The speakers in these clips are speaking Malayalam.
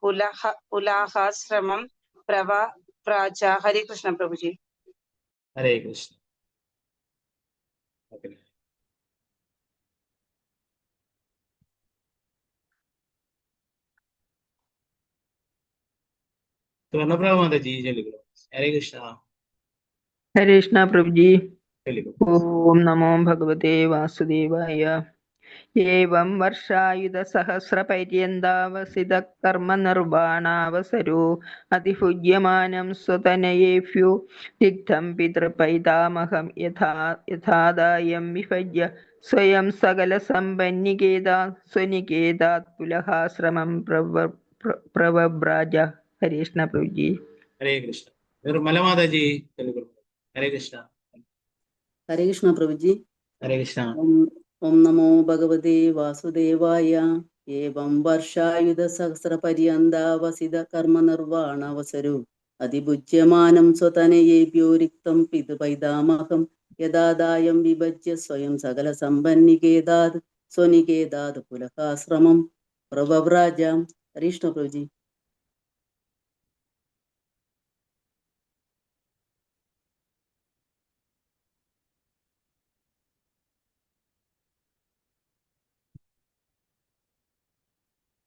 पुलाहाश्रमं प्रव्राज। हरे कृष्ण प्रभु जी। हरे कृष्ण। तो अनुप्रभा माता जी चलिए। हरे कृष्ण। हरे कृष्ण प्रभु जी। चलिए। ओम नमो भगवते वासुदेवाय। एवं वर्षायुधसहस्रपर्यन्तावसितः कर्मनिर्वाणावसरो अतिपूज्यमानं स्वतनयेभ्यो रिक्तं पितृपैतामहं यथादायं विभज्य स्वयं सकलसम्पन्निकेतात् स्वनिकेतात् पुलहाश्रमं प्रव्राज। हरे कृष्ण प्रभु जी। हरे कृष्ण। निर्मला माता जी चलिए। हरे कृष्ण। हरे कृष्ण प्रभु जी। हरे कृष्ण। ओम नमो भगवते वासुदेवाय। एवं वर्षायुधसहस्रपर्यन्तावसित कर्मनिर्वाणावसरो अधिभुज्यमानं स्वतनयेभ्यो रिक्तं पितृपैतामहं यदादायं विभज्य स्वयं सकलसम्पन्निकेतात् स्वनिकेतात् पुलहाश्रमं प्रव्राज। हरे कृष्ण प्रभु जी।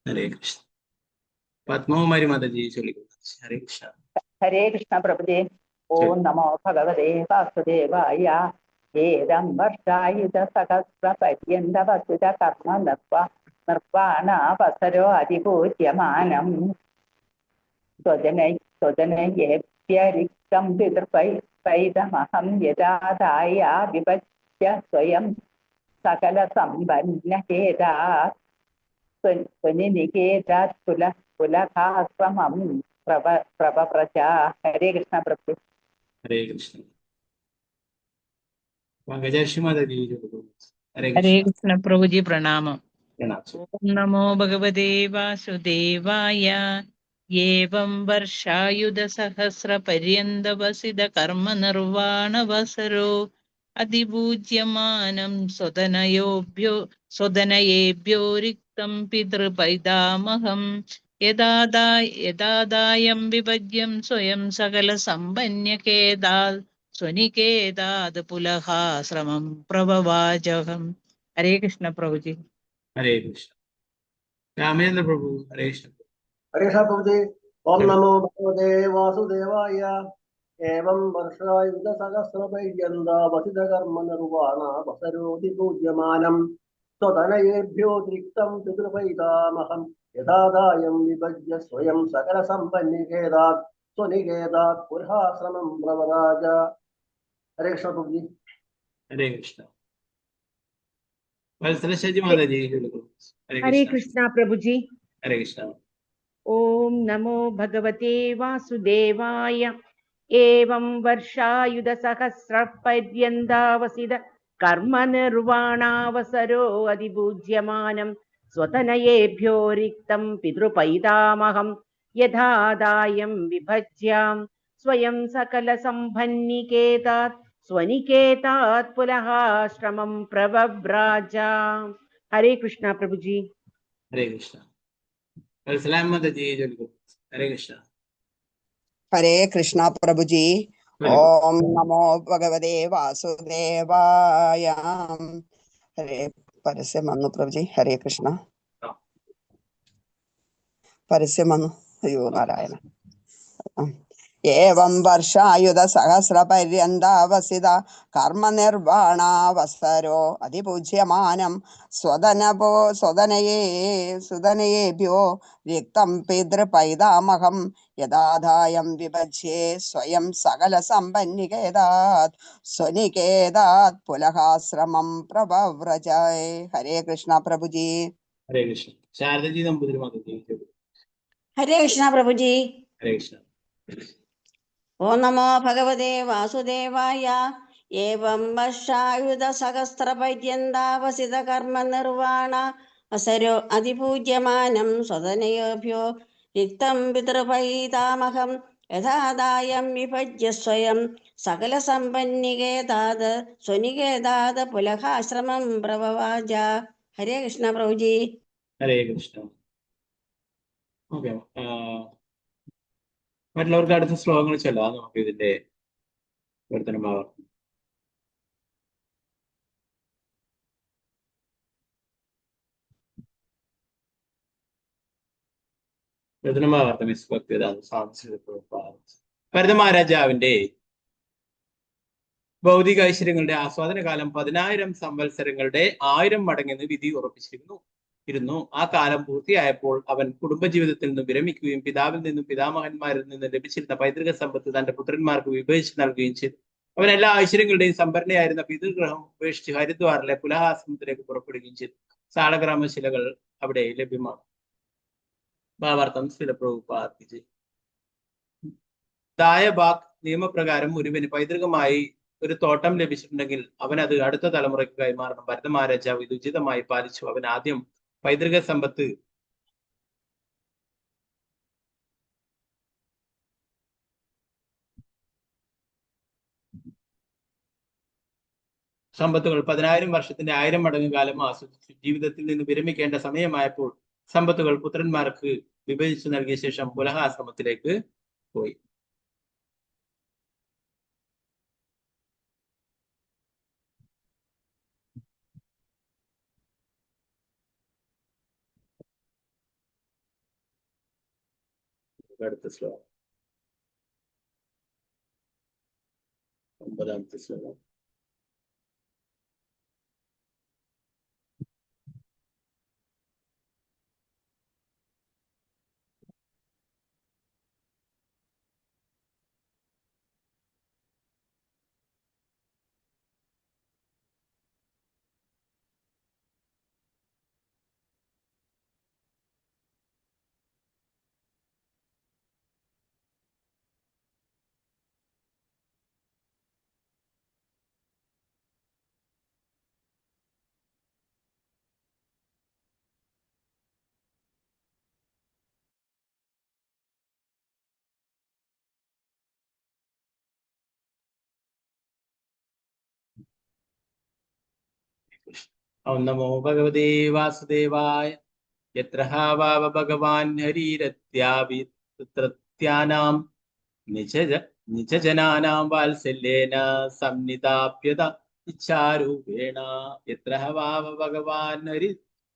हरे कृष्ण। पद्मावती माता जी चलिए। हरे कृष्ण। हरे कृष्ण प्रभु जी। ओम नमो भगवते वासुदेवाय। एवं वर्षायुधसहस्रपर्यन्तवसित कर्मनिर्वाणावसरो अधिपूज्यमानं स्वजनयेभ्यरिक्तं पितृपैतमहं यदादाय विभज्य स्वयं सकलसम्पन्नकेतात् स्वनिकेतात् पुलहाश्रमं प्रव्रज। हरे कृष्ण प्रभु। हरे कृष्ण। गजाश्री माता जी चलिए। हरे हरे कृष्ण। कृष्ण प्रभु जी प्रणाम। प्रणाम। ओम नमो भगवते वासुदेवाय। एवं वर्षायुधसहस्रपर्यन्तवसित कर्मनिर्वाणावसरो अधिपूज्यमानं स्वतनयेभ्यो रिक्तं पितृपैतामहं यदादायं विभज्यं स्वयं सकलसम्पन्नकेतात् स्वनिकेतात् पुलहाश्रमं प्रव्रवाजहम्। हरे कृष्ण प्रभु जी। हरे कृष्ण। रामेंद्र प्रभु। हरे कृष्ण। हरे कृष्ण प्रभु जी। ओम नमो भगवते वासुदेवाय। एवं वर्षायुधसहस्रपर्यन्तावसित कर्मनिर्वाणावसरो पूज्यमानं स्वतनयेभ्यो रिक्तं पितृपैतामहं यदादायं विभज्य स्वयं सकलसम्पन्निकेतात् स्वनिकेतात् पुलहाश्रमं प्रव्राज। हरे कृष्ण प्रभु जी। हरे कृष्ण। वत्सला जी माता जी चलिए। हरे कृष्ण प्रभु जी। हरे कृष्ण। ओम नमो भगवते वासुदेवाय। एवं वर्षायुधसहस्रपर्यन्तावसित कर्मनिर्वाणावसरो अधिपूज्यमानं स्वतनयेभ्यो रिक्तं पितृपैतामहं यथादायं विभज्यां स्वयं सकलसम्पन्निकेतात् स्वनिकेतात् पुलहाश्रमं प्रव्राज। हरे कृष्ण प्रभु जी। हरे कृष्ण। वत्सला माता जी चलिए। हरे कृष्ण। हरे कृष्णा प्रभु जी। ओम नमो भगवते वासुदेवाय। हरे परस्य मनु प्रभु जी। हरे कृष्णा। परस्य मनु। अयो नारायण। एवं वर्षायुधसहस्रपर्यन्तावसित कर्मनिर्वाणावसरो अधिपूज्यमानं सुदनयेभ्यो रिक्तं पितृपैतामहं यदादायं विभज्ये स्वयं सकलसम्पन्निकेतात् स्वनिकेतात् पुलहाश्रमं प्रव्रज। हरे कृष्ण प्रभु जी। हरे कृष्ण। शारदा जी नंबूदिरी माता जी चलिए। हरे कृष्ण प्रभु जी। हरे कृष्ण। ओम नमो भगवते वासुदेवाय। एवं वर्षायुधसहस्रपर्यन्तावसित कर्मनिर्वाणावसरो अधिपूज्यमानं स्वतनयेभ्यो रिक्तं पितृपैतामहं यथादायं विभज्य स्वयं सकलसम्पन्निकेतात् स्वनिकेतात् पुलहाश्रमं प्रव्रज। हरे कृष्ण प्रभु जी। हरे कृष्ण। ഓക്കെ. മറ്റുള്ളവർക്ക് അടുത്ത ശ്ലോകങ്ങൾ ചൊല്ലാം നമുക്ക് ഇതിന്റെ പ്രവർത്തനമാവാം. ഭരതമഹാരാജാവിന്റെ ഭൗതിക ഐശ്വര്യങ്ങളുടെ ആസ്വാദന കാലം 10,000 സംവത്സരങ്ങളുടെ 1000 മടങ്ങെന്ന് വിധി ഉറപ്പിച്ചിരുന്നു. ആ കാലം പൂർത്തിയായപ്പോൾ അവൻ കുടുംബജീവിതത്തിൽ നിന്നും വിരമിക്കുകയും പിതാവിൽ നിന്നും പിതാമഹന്മാരിൽ നിന്നും ലഭിച്ചിരുന്ന പൈതൃക സമ്പത്ത് തന്റെ പുത്രന്മാർക്ക് വിഭജിച്ച് നൽകുകയും ചെയ്തു. അവൻ എല്ലാ ഐശ്വര്യങ്ങളുടെയും സംഭരണയായിരുന്ന പിതൃഗ്രഹം ഉപേക്ഷിച്ച് ഹരിദ്വാറിലെ പുലഹാശ്രമത്തിലേക്ക് പുറപ്പെടുകയും ചെയ്തു. സാളഗ്രാമശിലകൾ അവിടെ ലഭ്യമാണ്. ഭാവാർത്ഥം ശ്രീല പ്രഭുപാദ്. ദായബാഗ് നിയമപ്രകാരം ഒരുവന് പൈതൃകമായി ഒരു തോട്ടം ലഭിച്ചിട്ടുണ്ടെങ്കിൽ അവൻ അത് അടുത്ത തലമുറയ്ക്ക് കൈമാറണം. ഭരത മഹാരാജാവ് ഇത് ഉചിതമായി പാലിച്ചു. അവൻ ആദ്യം പൈതൃക സമ്പത്തുകൾ 10,000 വർഷത്തിന്റെ 1000 മടങ്ങ് കാലം ആസ്വദിച്ചു. ജീവിതത്തിൽ നിന്ന് വിരമിക്കേണ്ട സമയമായപ്പോൾ സമ്പത്തുകൾ പുത്രന്മാർക്ക് വിഭജിച്ചു നൽകിയ ശേഷം പുലഹാശ്രമത്തിലേക്ക് പോയി. അടുത്ത ശ്ലോകം 9ാമത്തെ ശ്ലോകം. ഓം നമോ ഭഗവതേ വാസുദേവായ. യത്ര വാവ ഭഗവാൻ ഹരിരത്യാനാം നിജജനാനാം വാത്സല്യേന സംനിതാപ്യത ഇച്ഛാരൂപേണ. യത്ര വാവ ഭഗവാൻ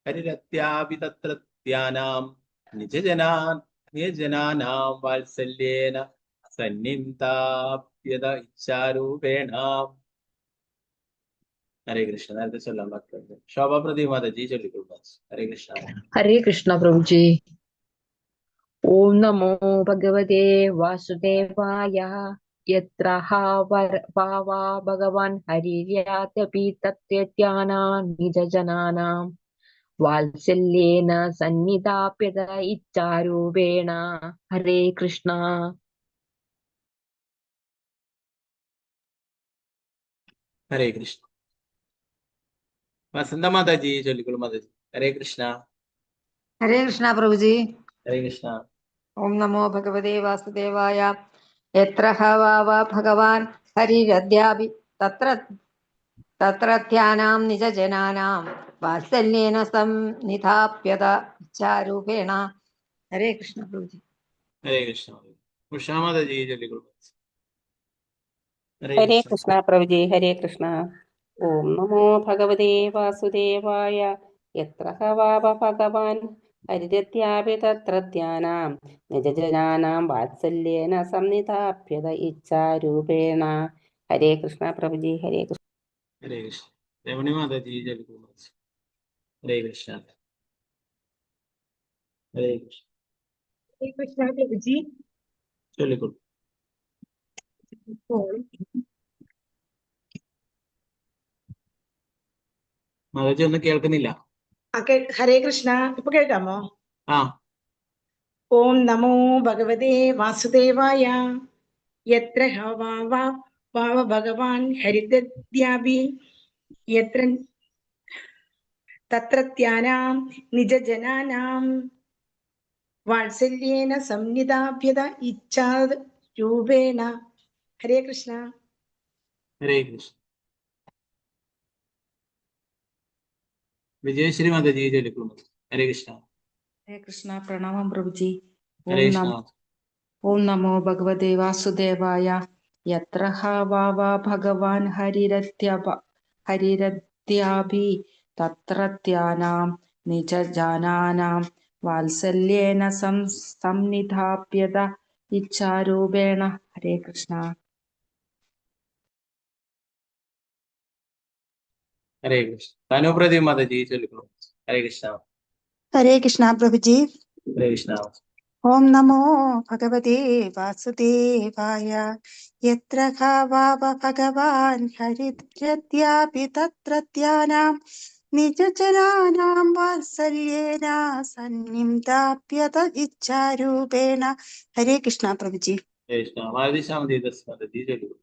ഹരിരത്യാനാം നിജജനാനാം വാത്സല്യേന സന്നിധാപ്യത ഇച്ഛാരൂപേണ. ഹരേ കൃഷ്ണ. നേരത്തെ ചൊല്ലാൻ ബാക്കിയുണ്ട്. ശോഭ പ്രതിമാതാജി ചൊല്ലിക്കൊള്ളു. ഹരേ കൃഷ്ണ. ഹരേ കൃഷ്ണ പ്രഭുജി. ഓം നമോ ഭഗവതേ വാസുദേവായ. യത്ര ഭാവാ ഭഗവാൻ ഹരിര്യാതപി തത്യാനാം നിജജനാനാം വാത്സല്യേന സന്നിധാപ്യത ഇച്ഛാരൂപേണ. ഹരേ കൃഷ്ണ. ഹരേ കൃഷ്ണ. വസന്ത മാതാജി ചൊല്ലിക്കൊള്ളു മാതാജി. ഹരേ കൃഷ്ണ. ഹരേ കൃഷ്ണ പ്രഭുജി. ഹരേ കൃഷ്ണ. ഓം നമോ ഭഗവതേ വാസുദേവായ. യത്ര വാവ ഭഗവാൻ ഹരിരദ്യാപി തത്രത്യാനാം നിജജനാനാം വാത്സല്യേന സംനിധാപ്യത ഇച്ഛാരൂപേണ. ഹരേ കൃഷ്ണ പ്രഭുജി. ഹരേ കൃഷ്ണ. ഉഷാ മാതാജി ചൊല്ലിക്കൊള്ളു. ഹരേ കൃഷ്ണ പ്രഭുജി. ഹരേ കൃഷ്ണ. ഓം നമോ ഭഗവതേ വാസുദേവായ. യത്ര വാവ ഭഗവാൻ ഹരിരത്യാപി തത്രത്യാനാം നിജജനാനാം വാത്സല്യേന സംനിധാപ്യത ഇച്ഛാരൂപേണ. ഹരേ കൃഷ്ണ പ്രഭുജി. ഹരേ കൃഷ്ണ. ഹരേ കൃഷ്ണ. രമണി മാതാജി ചൊല്ലിക്കൊള്ളു. ഹരേ കൃഷ്ണ. ഹരേ കൃഷ്ണ. ഹരേ കൃഷ്ണ പ്രഭുജി. ചൊല്ലിക്കൊള്ളു. മാതാജി ഒന്നും കേൾക്കുന്നില്ല. ഹരേ കൃഷ്ണ. ഇപ്പൊ കേൾക്കാമോ? ആ. ഓം നമോ ഭഗവതേ വാസുദേവായ. യത്ര വാവ ഭഗവാൻ ഹരിദദ്യാപി തത്രത്യാനാം നിജജനാനാം വാത്സല്യേന സംനിധാപ്യത ഇച്ഛാരൂപേണ. ഹരേ കൃഷ്ണ. ഹരേ കൃഷ്ണ. വിജയശ്രീ മാതാജി ചൊല്ലിക്കൊള്ളു. ഹരേ കൃഷ്ണ. ഹരേ കൃഷ്ണ. പ്രണാമം പ്രഭുജി. ഹരേ കൃഷ്ണ. ഓം നമോ ഭഗവതേ വാസുദേവായ. യത്ര വാവ ഭഗവാൻ ഹരിരദ്യാഭി തത്രത്യാനാം നിജജാനാനാം വാത്സല്യേന സംനിധാപ്യത ഇച്ഛാരൂപേണ. ഹരേ കൃഷ്ണ. ഹരേ കൃഷ്ണ. തനുപ്രതി മാതാജി ചൊല്ലിക്കോളൂ. ഹരേ കൃഷ്ണ. ഹരേ കൃഷ്ണ പ്രഭുജി. ഹരേ കൃഷ്ണ. ഓം നമോ ഭഗവതേ വാസുദേവായ. യത്ര വാവ ഭഗവാൻ ഹരിദ്രദ്യാപി തത്രത്യാനാം നിജജനാനാം വാത്സല്യേന സന്നിധാപ്യത ഇച്ഛാരൂപേണ. ഹരേ കൃഷ്ണ പ്രഭുജി. ഹരേ കൃഷ്ണ. മാതാജി മാതാജി ചൊല്ലിക്കോളൂ.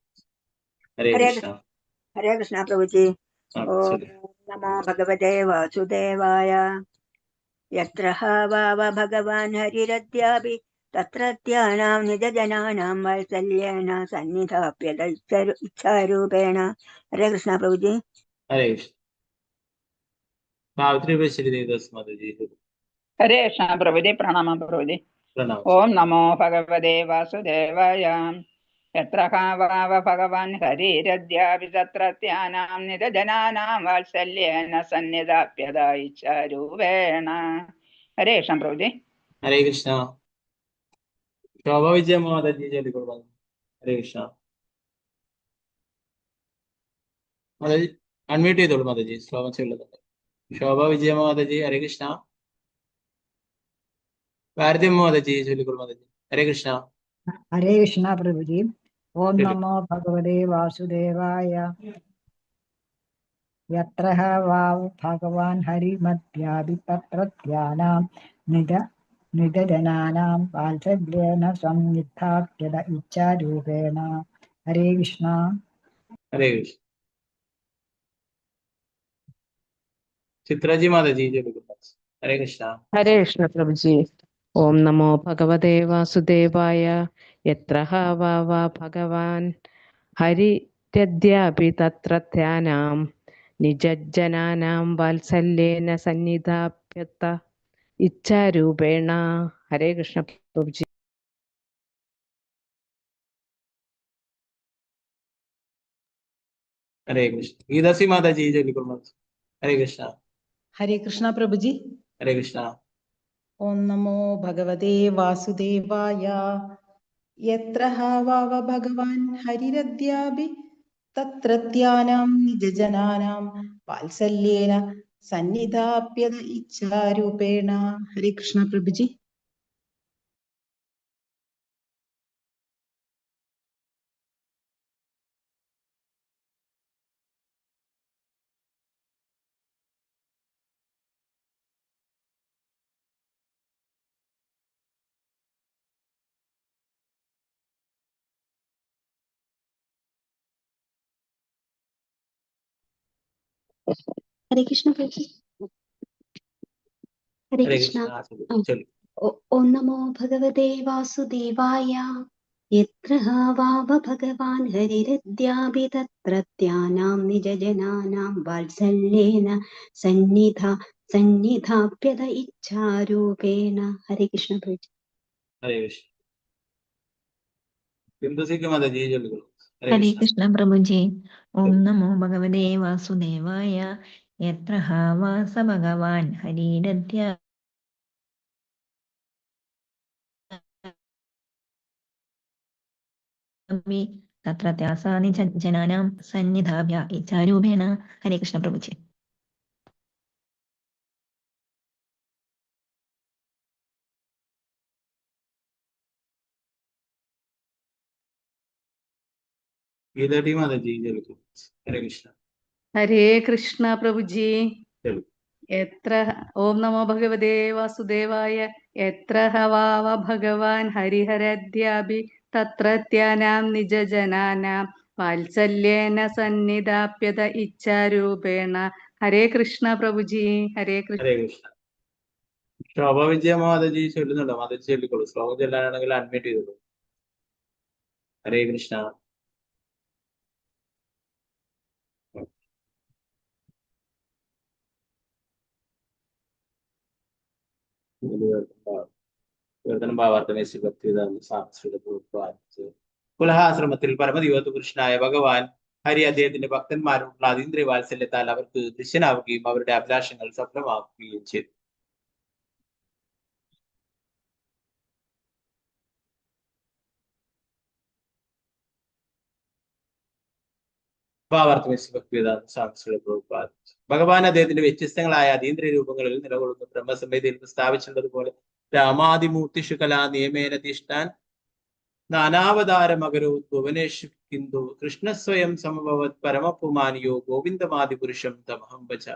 ഹരേ ഹരേ കൃഷ്ണ. ഹരേ കൃഷ്ണ പ്രഭുജി. ഓം ചൊല്ലു. നമോ ഭഗവതേ വാസുദേവായ. യത്ര വാവ ഭഗവാൻ ഹരിരദ്യാപി തത്രത്യാനാം നിജജനാനാം വാത്സല്യേന സന്നിധാപ്യത ഇച്ഛാരൂപേണ. ഹരേ കൃഷ്ണ പ്രഭുജി. ഹരേ കൃഷ്ണ. സാവിത്രി ഉപേശ്വരി ദേവദാസ് മാതാജി ചൊല്ലു. ഹരേ കൃഷ്ണ പ്രഭുജി. പ്രണാമം പ്രഭുജി. പ്രണാമം. ഓം നമോ ഭഗവതേ വാസുദേവായ. യത്ര വാവ ഭഗവാൻ ഹരിരദ്യാപി തത്രത്യാനാം നിജജനാനാം വാത്സല്യേന സന്നിധാപ്യത ഇച്ഛാരൂപേണ. ഹരേ കൃഷ്ണ പ്രഭുജി. ഹരേ കൃഷ്ണ. ശോഭ വിജയ മാതാജി ചൊല്ലിക്കോളൂ. ഹരേ കൃഷ്ണ. മാതാജി അൺമ്യൂട്ട് ചെയ്തോളൂ മാതാജി. ശ്ലോകം ചൊല്ലുന്നുണ്ട്. ശോഭ വിജയ മാതാജി. ഹരേ കൃഷ്ണ. ഭാരതി മാതാജി ചൊല്ലിക്കോളൂ മാതാജി. ഹരേ കൃഷ്ണ. ഹരേ കൃഷ്ണ പ്രഭുജി. ഓം ചൊല്ലു. നമോ ഭഗവതേ വാസുദേവായ. യത്ര വാവ ഭഗവാൻ ഹരിമദ്യാപി തത്രത്യാനാം നിജജനാനാം വാത്സല്യേന സംനിധാപ്യത ഇച്ഛാരൂപേണ. ഹരേ കൃഷ്ണ. ഹരേ കൃഷ്ണ. ചിത്രജി മാതാജി ചൊല്ലിക്കോളൂ. ഹരേ കൃഷ്ണ. ഹരേ കൃഷ്ണ പ്രഭുജി. ഓം നമോ ഭഗവതേ വാസുദേവായ. യത്ര വാവ ഭഗവാൻ ഹരിരദ്യാപി തത്രത്യാനാം നിജജനാനാം വാത്സല്യേന സന്നിധാപ്യത ഇച്ഛാരൂപേണ. ഹരേ കൃഷ്ണ പ്രഭുജി. ഹരേ കൃഷ്ണ. ഗീതാസി മാതാജി ചൊല്ലിക്കോളൂ. ഹരേ കൃഷ്ണ. ഹരേ കൃഷ്ണ പ്രഭുജി. ഹരേ കൃഷ്ണ. ഓം നമോ ഭഗവതേ വാസുദേവായ. യത്ര വാവ ഭഗവാൻ ഹരിരദ്യാപി തത്രത്യാനാം നിജജനാനാം വാത്സല്യേന സന്നിധാപ്യത ഇച്ഛാരൂപേണ. ഹരേ കൃഷ്ണ പ്രഭുജി. ഹരേ കൃഷ്ണ പ്രഭു. ഹരേ ഹരേ കൃഷ്ണ. കൃഷ്ണ. ചൊല്ലു. ഓം നമോ ഭഗവതേ വാസുദേവായ. യത്ര വാവ ഭഗവാൻ ഹരിരദ്യാപി തത്രത്യാനാം നിജജനാനാം വാത്സല്യേന സന്നിധാപ്യത ഇച്ഛാരൂപേണ. ഹരേ കൃഷ്ണ പ്രഭു. ഹരേ കൃഷ്ണ. ബിന്ദുസിക്ക് മാതാജി ചൊല്ലിക്കോളൂ. ഹരേ കൃഷ്ണ പ്രഭുജി. ഓം നമോ ഭഗവതേ വാസുദേവായ. യത്ര വാസ ഭഗവാൻ ഹരിരദ്യാപി തത്രത്യാസാനി ജനാനാം സന്നിധാപ്യ ഇച്ഛാരൂപേണ. ഹരേ കൃഷ്ണ പ്രഭുജി. ഗീതാടി മാതാജി ചൊല്ലിക്കോളൂ. ഹരേ കൃഷ്ണ. ഹരേ കൃഷ്ണ പ്രഭുജി. ചൊല്ലു. എത്ര ഓം നമോ ഭഗവതേ വാസുദേവായ. എത്ര വാവ ഭഗവാൻ ഹരിഹരദ്യാപി തത്രത്യാനാം നിജജനാനാം വാത്സല്യേന സന്നിധാപ്യത ഇച്ഛാരൂപേണ. ഹരേ കൃഷ്ണ പ്രഭുജി. ഹരേ കൃഷ്ണ. ഹരേ കൃഷ്ണ. ശോഭ വിജയ മാതാജി ചൊല്ലുന്നുണ്ടോ? മാതാജി ചൊല്ലിക്കോളൂ. ശ്ലോകം ചൊല്ലാനാണെങ്കിൽ അൺമ്യൂട്ട് ചെയ്തോളൂ. ഹരേ കൃഷ്ണ. പുലഹാശ്രമത്തിൽ പരമദിവത്ത് പുരുഷനായ ഭഗവാൻ ഹരി അദ്ദേഹത്തിന്റെ ഭക്തന്മാരോടുള്ള അതീന്ദ്രിയ വാത്സല്യത്താൽ അവർക്ക് ദൃശ്യനാവുകയും അവരുടെ അഭിലാഷങ്ങൾ സഫലമാക്കുകയും ചെയ്തു. ഭഗവാൻ അദ്ദേഹത്തിന്റെ വ്യത്യസ്തങ്ങളായ അതീന്ദ്രിയ രൂപങ്ങളിൽ നിലകൊള്ളുന്നു. ബ്രഹ്മസംഹിതയിൽ പ്രസ്താവിച്ചിട്ടുള്ളതുപോലെ രാമാദിമൂർത്തിഷു കലാ നിയമേന തിഷ്ഠാൻ നാനാവതാരമകരോ ഭുവനേഷു കിന്തു കൃഷ്ണസ്വയം സമഭവത് പരമപുമാനിയോ ഗോവിന്ദമാദിപുരുഷം തമഹം ഭജ.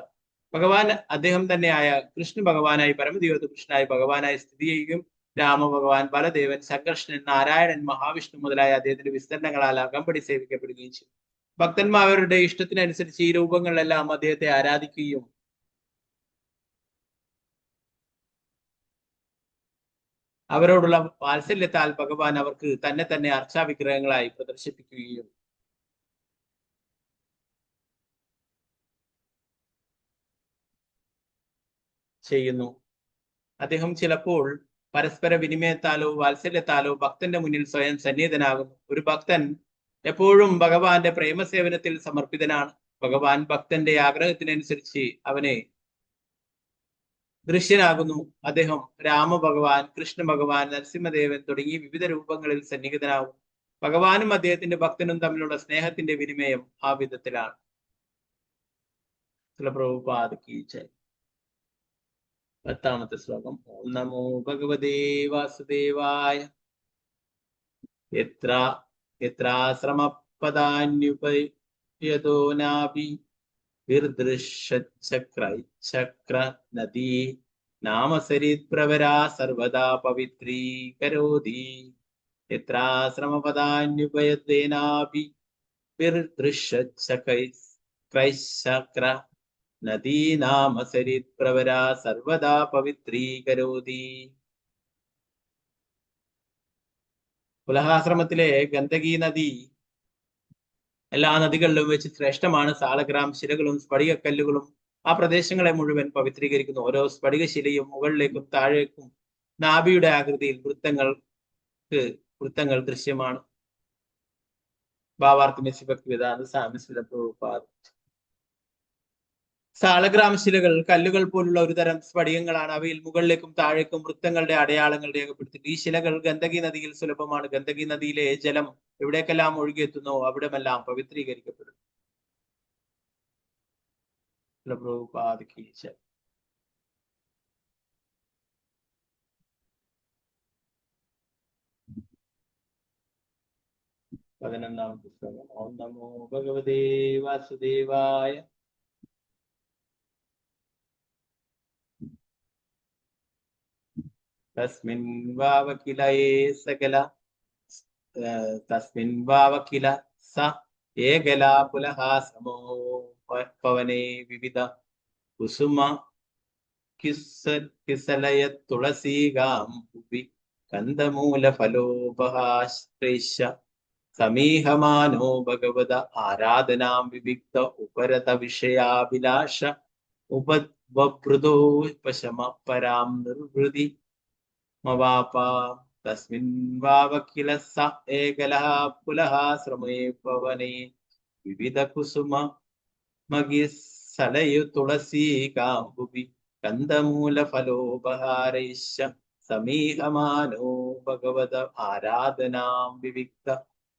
ഭഗവാൻ അദ്ദേഹം തന്നെയായ കൃഷ്ണ ഭഗവാനായി പരമദിവ്യ കൃഷ്ണനായി ഭഗവാനായി സ്ഥിതി ചെയ്യുകയും രാമഭഗവാൻ, ബലദേവൻ, സംഘർഷണൻ, നാരായണൻ, മഹാവിഷ്ണു മുതലായ അദ്ദേഹത്തിന്റെ വിസ്തരണങ്ങളാൽ അകമ്പടി സേവിക്കപ്പെടുകയും ചെയ്തു. ഭക്തന്മാരുടെ ഇഷ്ടത്തിനനുസരിച്ച് ഈ രൂപങ്ങളിലെല്ലാം അദ്ദേഹത്തെ ആരാധിക്കുകയും അവരോടുള്ള വാത്സല്യത്താൽ ഭഗവാൻ അവർക്ക് തന്നെ തന്നെ അർച്ചാവിഗ്രഹങ്ങളായി പ്രദർശിപ്പിക്കുകയും ചെയ്യുന്നു. അദ്ദേഹം ചിലപ്പോൾ പരസ്പര വിനിമയത്താലോ വാത്സല്യത്താലോ ഭക്തന്റെ മുന്നിൽ സ്വയം സന്നിഹിതനാകുന്നു. ഒരു ഭക്തൻ എപ്പോഴും ഭഗവാന്റെ പ്രേമസേവനത്തിൽ സമർപ്പിതനാണ്. ഭഗവാൻ ഭക്തന്റെ ആഗ്രഹത്തിനനുസരിച്ച് അവനെ ദൃശ്യനാകുന്നു. അദ്ദേഹം രാമഭഗവാൻ, കൃഷ്ണ ഭഗവാൻ, നരസിംഹദേവൻ തുടങ്ങി വിവിധ രൂപങ്ങളിൽ സന്നിഹിതനാകും. ഭഗവാനും അദ്ദേഹത്തിന്റെ ഭക്തനും തമ്മിലുള്ള സ്നേഹത്തിന്റെ വിനിമയം ആ വിധത്തിലാണ്. പ്രഭുപാദ 10ാമത്തെ ശ്ലോകം. ഓം നമോ ഭഗവതേ വാസുദേവായ. യത്രാശ്രമപദാന്യുപയതോ നാഭി ചക്ര നദീ നാമസരിത് പ്രവരാ സർവദാ പവിത്രീകരോതി. യത്രാശ്രമപദാന്യുപയതേനാഭി ചക്ര നദീ നാമസരിത് പ്രവരാ സർവദാ പവിത്രീകരോതി. പുലഹാശ്രമത്തിലെ ഗന്ദകി നദി എല്ലാ നദികളിലും വെച്ച് ശ്രേഷ്ഠമാണ്. സാളഗ്രാം ശിലകളും സ്ഫടികക്കല്ലുകളും ആ പ്രദേശങ്ങളെ മുഴുവൻ പവിത്രീകരിക്കുന്നു. ഓരോ സ്ഫടികശിലയും മുകളിലേക്കും താഴേക്കും നാഭിയുടെ ആകൃതിയിൽ വൃത്തങ്ങൾ ദൃശ്യമാണ്. സാളഗ്രാം ശിലകൾ കല്ലുകൾ പോലുള്ള ഒരു തരം സ്ഫടികങ്ങളാണ്. അവയിൽ മുകളിലേക്കും താഴേക്കും വൃത്തങ്ങളുടെ അടയാളങ്ങൾ രേഖപ്പെടുത്തി. ഈ ശിലകൾ ഗന്ദകി നദിയിൽ സുലഭമാണ്. ഗന്ദകി നദിയിലെ ജലം എവിടേക്കെല്ലാം ഒഴുകിയെത്തുന്നോ അവിടെമെല്ലാം പവിത്രീകരിക്കപ്പെടും. പ്രഭുപാദിക്ക് 11ാമത്തെ ശ്ലോകം. ഓം നമോ ഭഗവതേ വാസുദേവായ. തസ്മിൻ വാവകില സ ഏകല പുലഹാശ്രമോ പവനേ വിവിധ കുസുമ കിസലയ തുളസീകാംബുവി കന്ദമൂല ഫലോപഹാശ്രേഷ സമീഹമാനോ ഭഗവത ആരാധനാം വിവിക്ത ഉപരത വിഷയാഭിലാഷ ഉപവൃതോ പശമ പരാം നിർവൃതി മവാപാം. തസ്മിൻ വാവകില സ ഏകലഃ പുലഹാശ്രമേ പവനേ വിവിധ കുസുമ മഗിസലയു തുളസീകാംബുവി കന്ദമൂല ഫലോപഹാരൈശ്ച സമീഹമാനോ ഭഗവത ആരാധനാം വിവിക്ത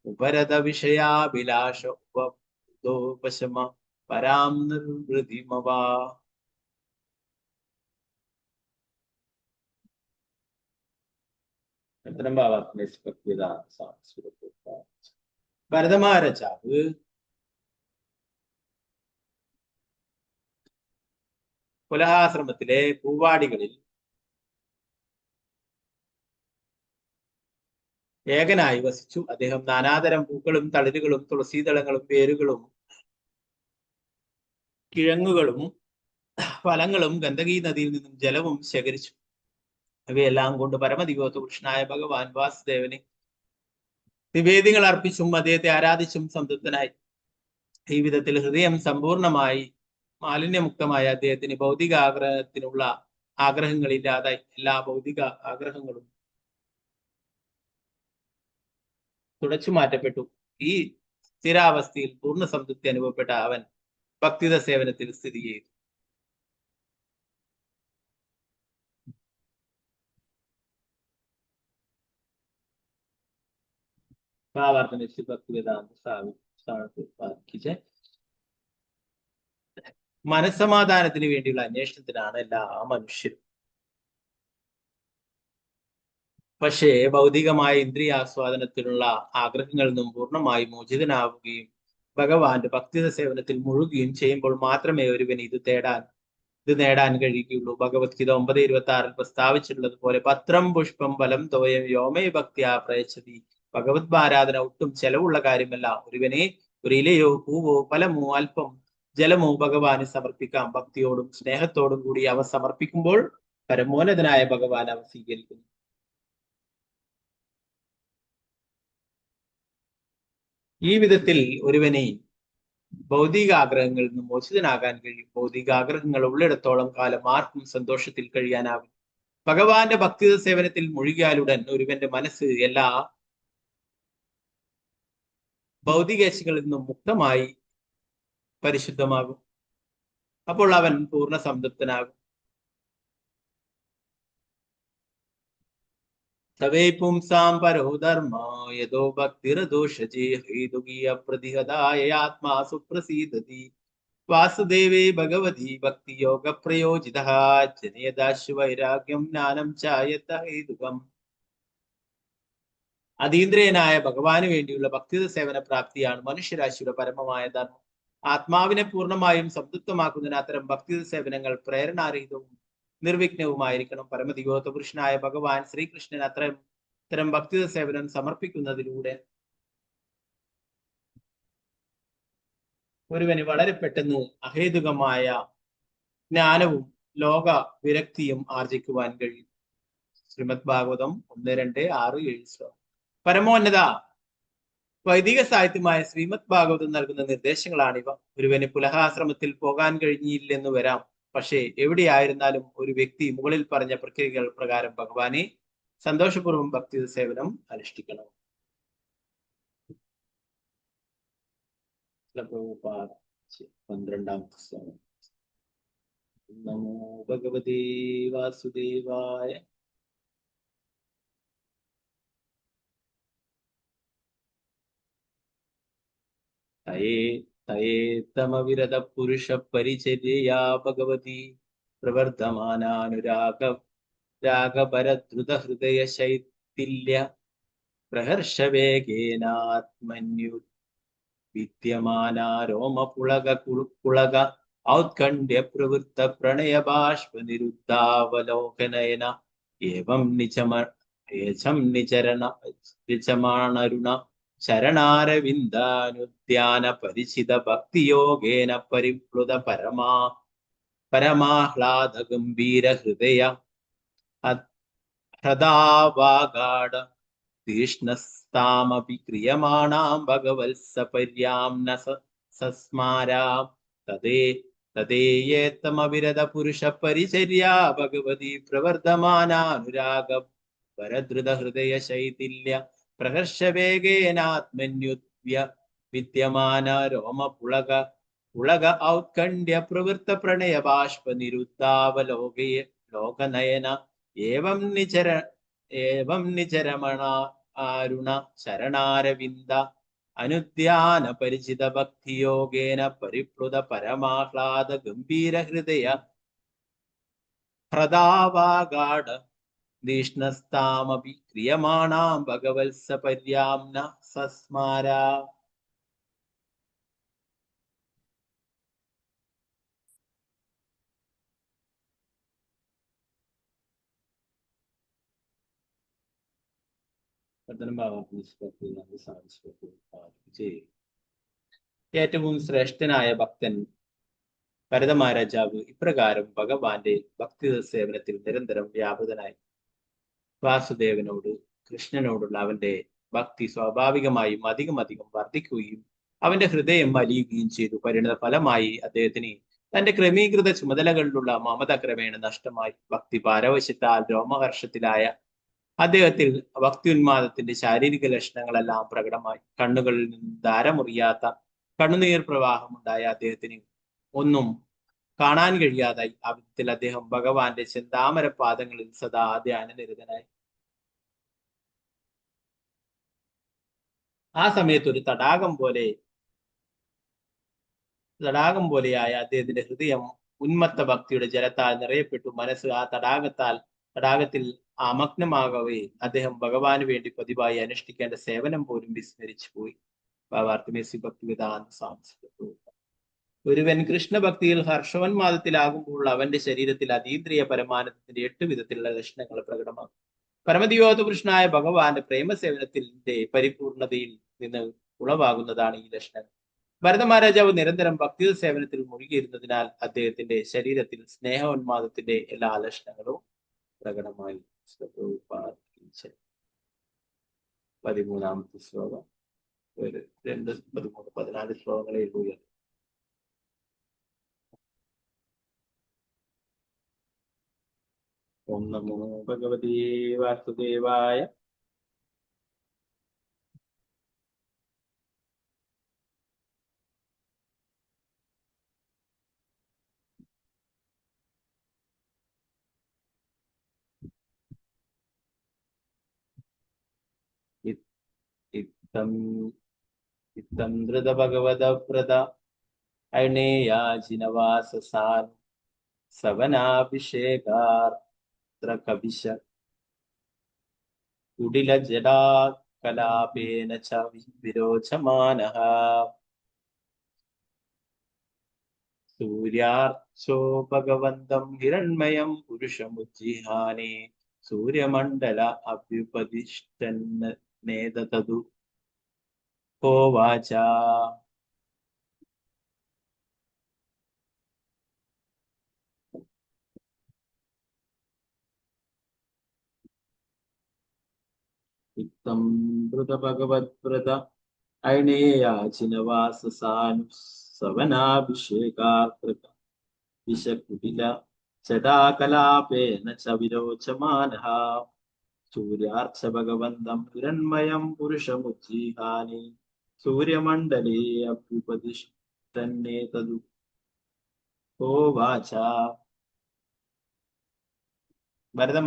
ഉപരത വിഷയാഭിലാഷ ഉപദോപശമ പരാം നിർവൃതിമവാ. ഭരതമഹാരാജാവ് പുലഹാശ്രമത്തിലെ പൂവാടികളിൽ ഏകനായി വസിച്ചു. അദ്ദേഹം നാനാതരം പൂക്കളും തളിരുകളും തുളസീദളങ്ങളും വേരുകളും കിഴങ്ങുകളും ഫലങ്ങളും ഗന്ദകി നദിയിൽ നിന്നും ജലവും ശേഖരിച്ചു. ഇവയെല്ലാം കൊണ്ട് പരമദിവ്യത്വ കൃഷ്ണനായ ഭഗവാൻ വാസുദേവന് നിവേദ്യങ്ങൾ അർപ്പിച്ചും അദ്ദേഹത്തെ ആരാധിച്ചും സംതൃപ്തനായി. ഈ വിധത്തിൽ ഹൃദയം സമ്പൂർണമായി മാലിന്യമുക്തമായ അദ്ദേഹത്തിന് ഭൗതിക ആഗ്രഹത്തിനുള്ള ആഗ്രഹങ്ങളില്ലാതായി. എല്ലാ ഭൗതിക ആഗ്രഹങ്ങളും തുടച്ചു മാറ്റപ്പെട്ടു. ഈ സ്ഥിരാവസ്ഥയിൽ പൂർണ്ണ സംതൃപ്തി അനുഭവപ്പെട്ട അവൻ ഭക്തിത സേവനത്തിൽ സ്ഥിതി ചെയ്തു. ഭാവാർത്ഥ ഭക്തിവേദാന്ത മനസ്സമാധാനത്തിന് വേണ്ടിയുള്ള അന്വേഷണത്തിനാണ് എല്ലാ മനുഷ്യരും. പക്ഷേ ഭൗതികമായ ഇന്ദ്രിയാസ്വാദനത്തിനുള്ള ആഗ്രഹങ്ങളിൽ നിന്നും പൂർണ്ണമായി മോചിതനാവുകയും ഭഗവാന്റെ ഭക്തിത സേവനത്തിൽ മുഴുകുകയും ചെയ്യുമ്പോൾ മാത്രമേ ഒരുവന് ഇത് നേടാൻ കഴിയുകയുള്ളൂ. ഭഗവത്ഗീത 9:26 പ്രസ്താവിച്ചിട്ടുള്ളത് പോലെ പത്രം പുഷ്പം ഫലം തോയം യോമേ ഭക്തിയാ പ്രയച്ഛതി. ഭഗവത് ആരാധന ഒട്ടും ചെലവുള്ള കാര്യമല്ല. ഒരുവനെ ഒരു ഇലയോ പൂവോ ഫലമോ അല്പം ജലമോ ഭഗവാന് സമർപ്പിക്കാം. ഭക്തിയോടും സ്നേഹത്തോടും കൂടി അവ സമർപ്പിക്കുമ്പോൾ പരമോന്നതനായ ഭഗവാൻ അവ സ്വീകരിക്കുന്നു. ഈ വിധത്തിൽ ഒരുവനെ ഭൗതികാഗ്രഹങ്ങളിൽ നിന്ന് മോചിതനാകാൻ കഴിയും. ഭൗതികാഗ്രഹങ്ങൾ ഉള്ളിടത്തോളം കാലം ആർക്കും സന്തോഷത്തിൽ കഴിയാനാകും. ഭഗവാന്റെ ഭക്തിത സേവനത്തിൽ മുഴുകിയാലുടൻ ഒരുവന്റെ മനസ്സ് എല്ലാ ഭൗതികേച്ഛകളിൽ നിന്നും മുക്തമായി പരിശുദ്ധമാകും. അപ്പോൾ അവൻ പൂർണ്ണ സംതൃപ്തനാകും. തവേ പുംസാം പരോ ധർമ്മ യദോ ഭക്തിരദോഷജേ ഹേതുകീയ പ്രതിഹതായ ആത്മാ സുപ്രസീദതി. വാസുദേവേ ഭഗവതി ഭക്തിയോഗ പ്രയോജിതഃ ജനയദാശു വൈരാഗ്യം ജ്ഞാനം ചായത്ത ഹേതുകം. അതീന്ദ്രിയനായ ഭഗവാന് വേണ്ടിയുള്ള ഭക്തിത സേവന പ്രാപ്തിയാണ് മനുഷ്യരാശിയുടെ പരമമായ ധർമ്മം. ആത്മാവിനെ പൂർണ്ണമായും സംതൃപ്തമാക്കുന്നതിന് അത്തരം ഭക്തിത സേവനങ്ങൾ പ്രേരണാരഹിതവും നിർവിഘ്നവുമായിരിക്കണം. പരമദിവോത്ത പുരുഷനായ ഭഗവാൻ ശ്രീകൃഷ്ണൻ അത്തരം ഭക്തിത സേവനം സമർപ്പിക്കുന്നതിലൂടെ ഒരുവന് വളരെ പെട്ടെന്ന് അഹേതുകമായ ജ്ഞാനവും ലോക വിരക്തിയും ആർജിക്കുവാൻ കഴിയും. ശ്രീമദ് ഭാഗവതം 1-2-6-7 പരമോന്നത വൈദിക സാഹിത്യമായ ശ്രീമദ് ഭാഗവതം നൽകുന്ന നിർദ്ദേശങ്ങളാണിവ. ഒരുവന് പുലഹാശ്രമത്തിൽ പോകാൻ കഴിഞ്ഞില്ലെന്ന് വരാം. പക്ഷേ എവിടെയായിരുന്നാലും ഒരു വ്യക്തി മുകളിൽ പറഞ്ഞ പ്രക്രിയകൾ പ്രകാരം ഭഗവാനെ സന്തോഷപൂർവ്വം ഭക്തി സേവനം അനുഷ്ഠിക്കണം. 12-ാമത്തെ ശ്ലോകം. നമോ ഭഗവതേ വാസുദേവായ. തയേത്തമവിരത പുരുഷ പരിചര്യയാ ഭഗവതി പ്രവർദ്ധമാനാനുരാഗപരദ്രുത ഹൃദയ ശൈഥില്യ പ്രഹർഷവേഗേനാത്മന്യു വിദ്യമാനാ രോമപുളക ഔത്കണ്ഠ്യ പ്രവൃത്ത പ്രണയ ബാഷ്പ നിരുദ്ധാവലോകനയന ഏവം നിചമാണരുണ ശരണാരവിന്ദാനുദ്യാന പരിചിത ഭക്തിയോഗേന പരിപ്ലുത പരമാഹ്ലാദ ഗംഭീര ഹൃദയ ഹൃദാവാഗാഢ തീഷ്ണസ്താമപി ക്രിയമാണാം ഭഗവത്സപര്യാം ന സസ്മാരാം തദേയേത്തമവിരത പുരുഷ പരിചര്യാ ഭഗവതി പ്രവർദ്ധമാനാനുരാഗ വരദ്രുത ഹൃദയ ശൈഥില്യ പ്രഹർഷവേഗേനാത്മന്യുദ്യ വിദ്യമാന രോമപുളക ഔത്കണ്ഠ്യ പ്രവൃത്ത പ്രണയ ബാഷ്പ നിരുദ്ധാവലോകനയന ഏവം നിചരമണ ആരുണ ശരണാരവിന്ദ അനുദ്യാന പരിചിത ഭക്തിയോഗേന പരിപ്ലുത പരമാഹ്ലാദ ഗംഭീര ഹൃദയ ഹൃദാവാഗാഢ തീഷ്ണസ്താമപി ക്രിയമാണാം ഭഗവത്സപര്യാം ന സസ്മാരാ. ഏറ്റവും ശ്രേഷ്ഠനായ ഭക്തൻ ഭരതമഹാരാജാവ് ഇപ്രകാരം ഭഗവാന്റെ ഭക്തി സേവനത്തിൽ നിരന്തരം വ്യാപൃതനായി. വാസുദേവനോട് കൃഷ്ണനോടുള്ള അവന്റെ ഭക്തി സ്വാഭാവികമായും അധികം വർദ്ധിക്കുകയും അവന്റെ ഹൃദയം അലിയുകയും ചെയ്തു. പരിണത ഫലമായി അദ്ദേഹത്തിന് തന്റെ ക്രമീകൃത ചുമതലകളിലുള്ള മമത ക്രമേണ നഷ്ടമായി. ഭക്തി പാരവശ്യത്താൽ രോമഹർഷത്തിലായ അദ്ദേഹത്തിൽ ഭക്തി ഉന്മാദത്തിന്റെ ശാരീരിക ലക്ഷണങ്ങളെല്ലാം പ്രകടമായി. കണ്ണുകളിൽ നിന്നും ധാരമുറിയാത്ത കണ്ണുനീർ പ്രവാഹമുണ്ടായ അദ്ദേഹത്തിന് ഒന്നും കാണാൻ കഴിയാതായി. ആ വിധത്തിൽ അദ്ദേഹം ഭഗവാന്റെ ചെന്താമര പാദങ്ങളിൽ സദാ ധ്യാനനിരതനായി. ആ സമയത്ത് ഒരു തടാകം പോലെയായ അദ്ദേഹത്തിന്റെ ഹൃദയം ഉന്മത്ത ഭക്തിയുടെ ജലത്താൽ നിറയപ്പെട്ടു. മനസ്സ് ആ തടാകത്തിൽ അമഗ്നമാകവേ അദ്ദേഹം ഭഗവാന് വേണ്ടി പതിവായി അനുഷ്ഠിക്കേണ്ട സേവനം പോലും വിസ്മരിച്ചു പോയി. ഒരുവൻ കൃഷ്ണഭക്തിയിൽ ഹർഷോന്മാദത്തിലാകുമ്പോൾ അവന്റെ ശരീരത്തിൽ അതീന്ദ്രിയ പരമാനന്ദത്തിന്റെ 8 വിധത്തിലുള്ള ലക്ഷണങ്ങൾ പ്രകടമാകും. പരമദിവ്യോത്തപുരുഷനായ ഭഗവാന്റെ പ്രേമസേവനത്തിന്റെ പരിപൂർണതയിൽ നിന്ന് ഉളവാകുന്നതാണ് ഈ ലക്ഷണങ്ങൾ. ഭരത മഹാരാജാവ് നിരന്തരം ഭക്തി സേവനത്തിൽ മുഴുകിയിരുന്നതിനാൽ അദ്ദേഹത്തിന്റെ ശരീരത്തിൽ സ്നേഹോന്മാദത്തിന്റെ എല്ലാ ലക്ഷണങ്ങളും പ്രകടമായി. 13ാമത്തെ ശ്ലോകം 2, 13, 14 ശ്ലോകങ്ങളെ എഴുതുക. ഓം നമോ ഭഗവതേ വാസുദേവായ. ഇത്തം ധൃത ഭഗവത വ്രത അയണേയാജിനവാസസാൻ സവനാഭിഷേകാർത്ര കവിശ കുടില ജടാ കലാപേന ച വിരോചമാനഃ സൂര്യാർച്ചോ ഭഗവന്തം ഹിരണ്മയം പുരുഷമുജ്ജിഹാനേ സൂര്യമണ്ഡല അഭ്യുപതിഷ്ഠന്നേതതു ഹോവാച. ഇത്തം ധൃത ഭഗവദ്വ്രത അയണേയാചിനവാസസാനു സവനാഭിഷേകാർത്ര വിശകുടില ചടാകലാപേന ച വിരോചമാനഃ സൂര്യാർച്ച ഭഗവന്തം ഹിരണ്മയം പുരുഷമുജ്ജിഹാനേ സൂര്യമണ്ഡലേ അഭ്യുപതിഷ്ഠന്നേതതു ഹോവാച. ഭരത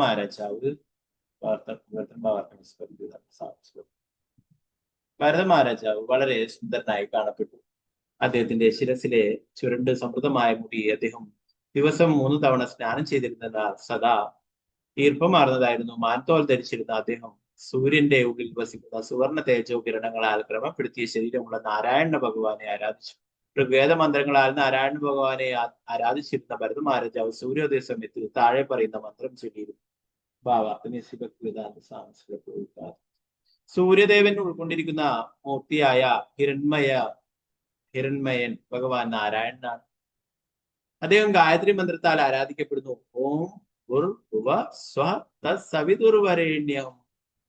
മഹാരാജാവ് വളരെ സുന്ദരനായി കാണപ്പെട്ടു. അദ്ദേഹത്തിന്റെ ശിരസിലെ ചുരുണ്ട് സമൃദ്ധമായ മുടി അദ്ദേഹം ദിവസം 3 തവണ സ്നാനം ചെയ്തിരുന്നതിനാൽ സദാ ഈർപ്പമാർന്നതായിരുന്നു. മാൻതോൽ ധരിച്ചിരുന്ന അദ്ദേഹം സൂര്യന്റെ ഉള്ളിൽ വസിക്കുന്ന സുവർണ തേജോ കിരണങ്ങളാൽ ക്രമപ്പെടുത്തിയ ശരീരമുള്ള നാരായണ ഭഗവാനെ ആരാധിച്ചു. ഋഗ്വേദ മന്ത്രങ്ങളാൽ നാരായണ ഭഗവാനെ ആരാധിച്ചിരുന്ന ഭരത മഹാരാജാവ് സൂര്യോദയ സമയത്ത് താഴെ പറയുന്ന മന്ത്രം ചൊല്ലിയിരുന്നു. സൂര്യദേവൻ ഉൾക്കൊണ്ടിരിക്കുന്ന മൂർത്തിയായ ഹിരൺമയൻ ഭഗവാൻ നാരായണനാണ്. അദ്ദേഹം ഗായത്രി മന്ത്രത്താൽ ആരാധിക്കപ്പെടുന്നു. ഓം ഭുർഭുവ സ്വഃ തത്സവിതുർവരേണ്യം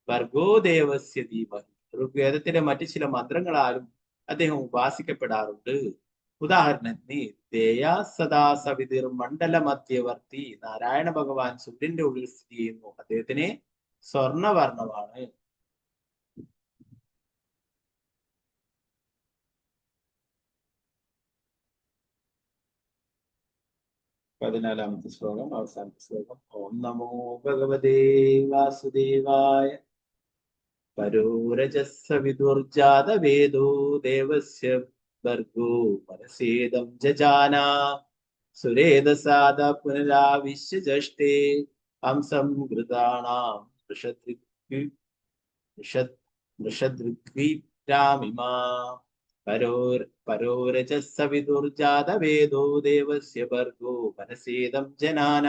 ഭർഗോ ദേവസ്യ ധീമഹി. ഋഗ്വേദത്തിലെ മറ്റു ചില മന്ത്രങ്ങളാലും അദ്ദേഹം ഉപാസിക്കപ്പെടാറുണ്ട്. ഉദാഹരണത്തിന് ദേയാ സദാ സവിതിർ മണ്ഡല മധ്യവർത്തി. നാരായണ ഭഗവാൻ സൂര്യന്റെ ഉള്ളിൽ സ്ഥിതി ചെയ്യുന്നു. അദ്ദേഹത്തിന് സ്വർണവർണ്ണമാണ്. പതിനാലാമത്തെ ശ്ലോകം, അവസാനത്തെ ശ്ലോകം. ഓം നമോ ഭഗവതേ വാസുദേവായ. പരോരജസ്സവിദുർജാത വേദോ ദേവസ്യ ഭർഗോ മനസേദം ജജാന സുരേദസാദ പുനരാവിശ്യ ജഷ്ടേ ഹംസം ഘൃതാണാം നൃഷദൃഗ്വിരാമിമാ. പരോരജസ്സവിദുർജാത വേദോ ദേവസ്യ ഭർഗോ മനസേദം ജനാന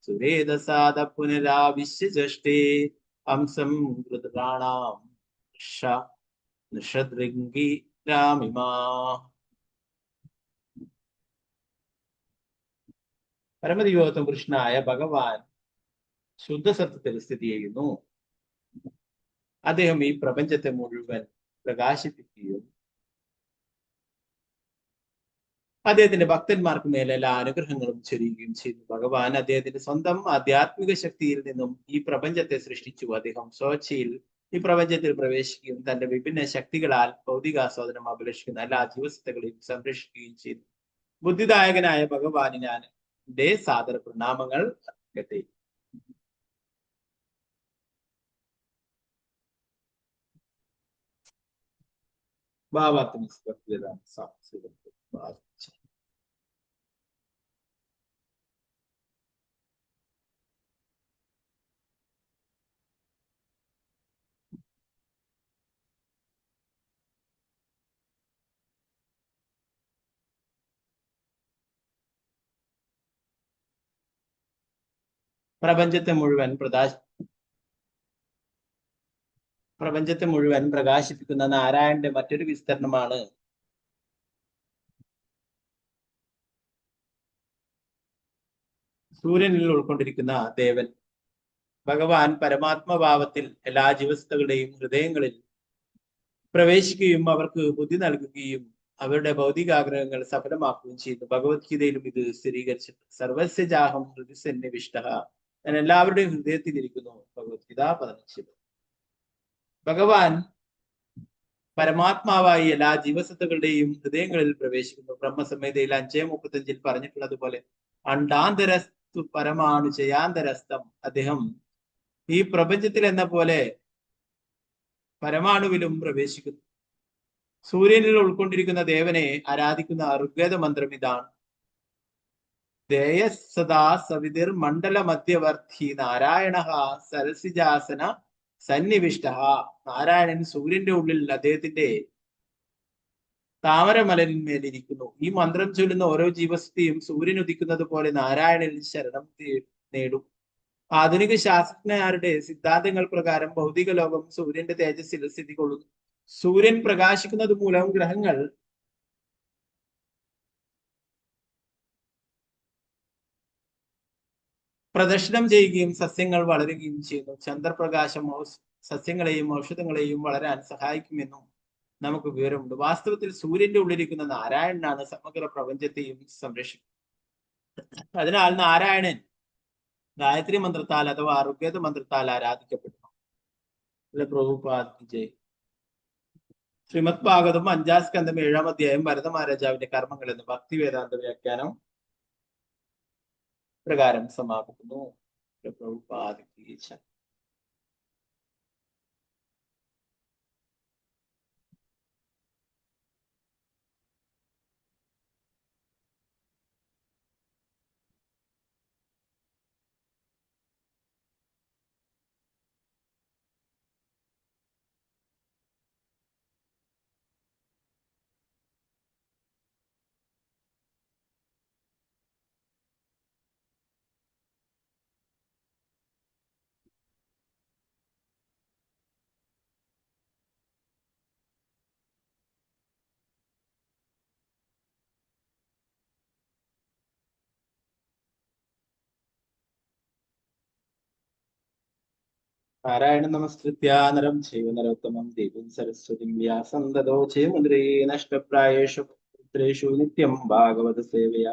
സുരേദസാദ പുനരാവിശ്യ ജഷ്ടേ ഹംസം ഘൃതാണാം നൃഷദൃഗ്വിരാമിമാ. പരമദിവ്യോത്തമ പുരുഷനായ ഭഗവാൻ ശുദ്ധസത്യത്തിൽ സ്ഥിതി ചെയ്യുന്നു. അദ്ദേഹം ഈ പ്രപഞ്ചത്തെ മുഴുവൻ പ്രകാശിപ്പിക്കുകയും അദ്ദേഹത്തിന്റെ ഭക്തന്മാർക്ക് മേലെ എല്ലാ അനുഗ്രഹങ്ങളും ചൊരിയുകയും ചെയ്തു. ഭഗവാൻ അദ്ദേഹത്തിന്റെ സ്വന്തം ആധ്യാത്മിക ശക്തിയിൽ നിന്നും ഈ പ്രപഞ്ചത്തെ സൃഷ്ടിച്ചു. അദ്ദേഹം സ്വേച്ഛയിൽ ഈ പ്രപഞ്ചത്തിൽ പ്രവേശിക്കുകയും തന്റെ വിഭിന്ന ശക്തികളാൽ ഭൗതികാസ്വാദനം അഭിലഷിക്കുന്ന എല്ലാ ജീവസത്തകളെയും സംരക്ഷിക്കുകയും ചെയ്തു. ബുദ്ധിദായകനായ ഭഗവാന് ഞാൻ എന്റെ സാദര പ്രണാമങ്ങൾ അർപ്പിക്കട്ടെ. ഭാവാത്മ പ്രപഞ്ചത്തെ മുഴുവൻ പ്രകാശിപ്പിക്കുന്ന നാരായണന്റെ മറ്റൊരു വിസ്തരണമാണ് സൂര്യനിൽ ഉൾക്കൊണ്ടിരിക്കുന്ന ദേവൻ. ഭഗവാൻ പരമാത്മഭാവത്തിൽ എല്ലാ ജീവസത്തകളുടെയും ഹൃദയങ്ങളിൽ പ്രവേശിക്കുകയും അവർക്ക് ബുദ്ധി നൽകുകയും അവരുടെ ഭൗതികാഗ്രഹങ്ങൾ സഫലമാക്കുകയും ചെയ്യുന്നു. ഭഗവത്ഗീതയിലും ഇത് സ്ഥിരീകരിച്ചിട്ടുണ്ട്. സർവസ്യജാഹം ഹൃദിസന്നിവിഷ്ട, ഞാൻ എല്ലാവരുടെയും ഹൃദയത്തിൽ ഇരിക്കുന്നു. ഭഗവത്ഗീത 15. ഭഗവാൻ പരമാത്മാവായി എല്ലാ ജീവസത്തകളുടെയും ഹൃദയങ്ങളിൽ പ്രവേശിക്കുന്നു. ബ്രഹ്മസംഹിതയിൽ 5:35 പറഞ്ഞിട്ടുള്ളതുപോലെ അണ്ടാന്തരസ്തു പരമാണു ജയാന്തരസ്തം. അദ്ദേഹം ഈ പ്രപഞ്ചത്തിൽ എന്ന പോലെ പരമാണുവിലും പ്രവേശിക്കുന്നു. സൂര്യനിൽ ഉൾക്കൊണ്ടിരിക്കുന്ന ദേവനെ ആരാധിക്കുന്ന ഋഗ്വേദ മന്ത്രം ഇതാണ്: ദേയസദാ സവിതിർ മണ്ഡല മധ്യവർത്തി നാരായണ സരസിജാസന സന്നിവിഷ്ട. നാരായണൻ സൂര്യന്റെ ഉള്ളിൽ അദ്ദേഹത്തിന്റെ താമരമലരിന്മേലിരിക്കുന്നു. ഈ മന്ത്രം ചൊല്ലുന്ന ഓരോ ജീവസത്തെയും സൂര്യൻ ഉദിക്കുന്നത് പോലെ നാരായണനിൽ ശരണം നേടും. ആധുനിക ശാസ്ത്രജ്ഞരുടെ സിദ്ധാന്തങ്ങൾ പ്രകാരം ഭൗതിക ലോകം സൂര്യന്റെ തേജസ്സിൽ സ്ഥിതി കൊള്ളുന്നു. സൂര്യൻ പ്രകാശിക്കുന്നത് മൂലം ഗ്രഹങ്ങൾ പ്രദക്ഷിണം ചെയ്യുകയും സസ്യങ്ങൾ വളരുകയും ചെയ്യുന്നു. ചന്ദ്രപ്രകാശം സസ്യങ്ങളെയും ഔഷധങ്ങളെയും വളരാൻ സഹായിക്കുമെന്നും നമുക്ക് വിവരമുണ്ട്. വാസ്തവത്തിൽ സൂര്യന്റെ ഉള്ളിരിക്കുന്ന നാരായണനാണ് സമഗ്ര പ്രപഞ്ചത്തെയും സംരക്ഷിക്കുന്നത്. അതിനാൽ നാരായണൻ ഗായത്രി മന്ത്രത്താൽ അഥവാ ഋഗ്വേദ മന്ത്രത്താൽ ആരാധിക്കപ്പെടുന്നു. പ്രഭുപാദ് ജയ്. ശ്രീമദ് ഭാഗവതം 5-ാം സ്കന്ധം 7-ാം അധ്യായം ഭരത മഹാരാജാവിന്റെ കർമ്മങ്ങൾ എന്ന് ഭക്തിവേദാന്ത വ്യാഖ്യാനം പ്രകാരം സമാപിക്കുന്നു. പ്രഭുപാദ് ജയ്. നാരായണ നമസ്കൃത്യ നരം ചൈവ നരോത്തമം ദേവീം സരസ്വതിം വ്യാസം തതോ ജയമുദ്രേ നഷ്ടപ്രായേഷു പുത്രേഷു നിത്യം ഭാഗവത സേവയാ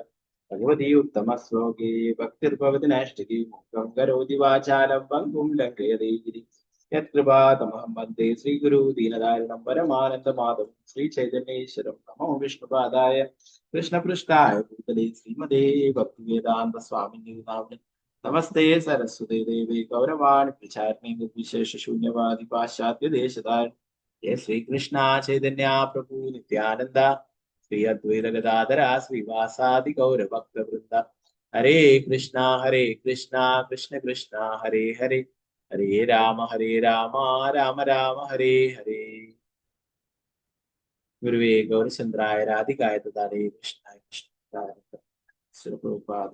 ഭഗവതി ഉത്തമ ശ്ലോകേ ഭക്തിർഭവതി നൈഷ്ഠികീ മുഖം കരോതി വാചാലം പങ്കും ലംഘയതേ ഗിരി യത്കൃപാതമഹം വന്ദേ ശ്രീഗുരു ദീനദാരിണം പരമാനന്ദമാധവം ശ്രീ ചൈതന്യേശ്വരം നമോ വിഷ്ണുപാദായ കൃഷ്ണപൃഷ്ഠായ ഭൂതലേ ശ്രീമതേ ഭക്തിവേദാന്ത സ്വാമിനി നാമേ നമസ്തേ സരസ്വതേ ദേവി ഗൗരവാണി പ്രചാരിണി നിർവിശേഷ ശൂന്യവാദി പാശ്ചാത്യ ദേശധാരി ജയ ശ്രീകൃഷ്ണ ചൈതന്യ പ്രഭു നിത്യാനന്ദ ശ്രീ അദ്വൈത ഗദാധര ശ്രീവാസാദി ഗൗരഭക്തവൃന്ദ. ഹരേ കൃഷ്ണ കൃഷ്ണ കൃഷ്ണ ഹരേ ഹരേ, ഹരേ രാമ രാമ രാമ ഹരേ ഹരേ. ഗുരുവേ ഗൗരചന്ദ്രായ രാധികായ തദാരേ കൃഷ്ണായ കൃഷ്ണായ പ്രഭുപാദ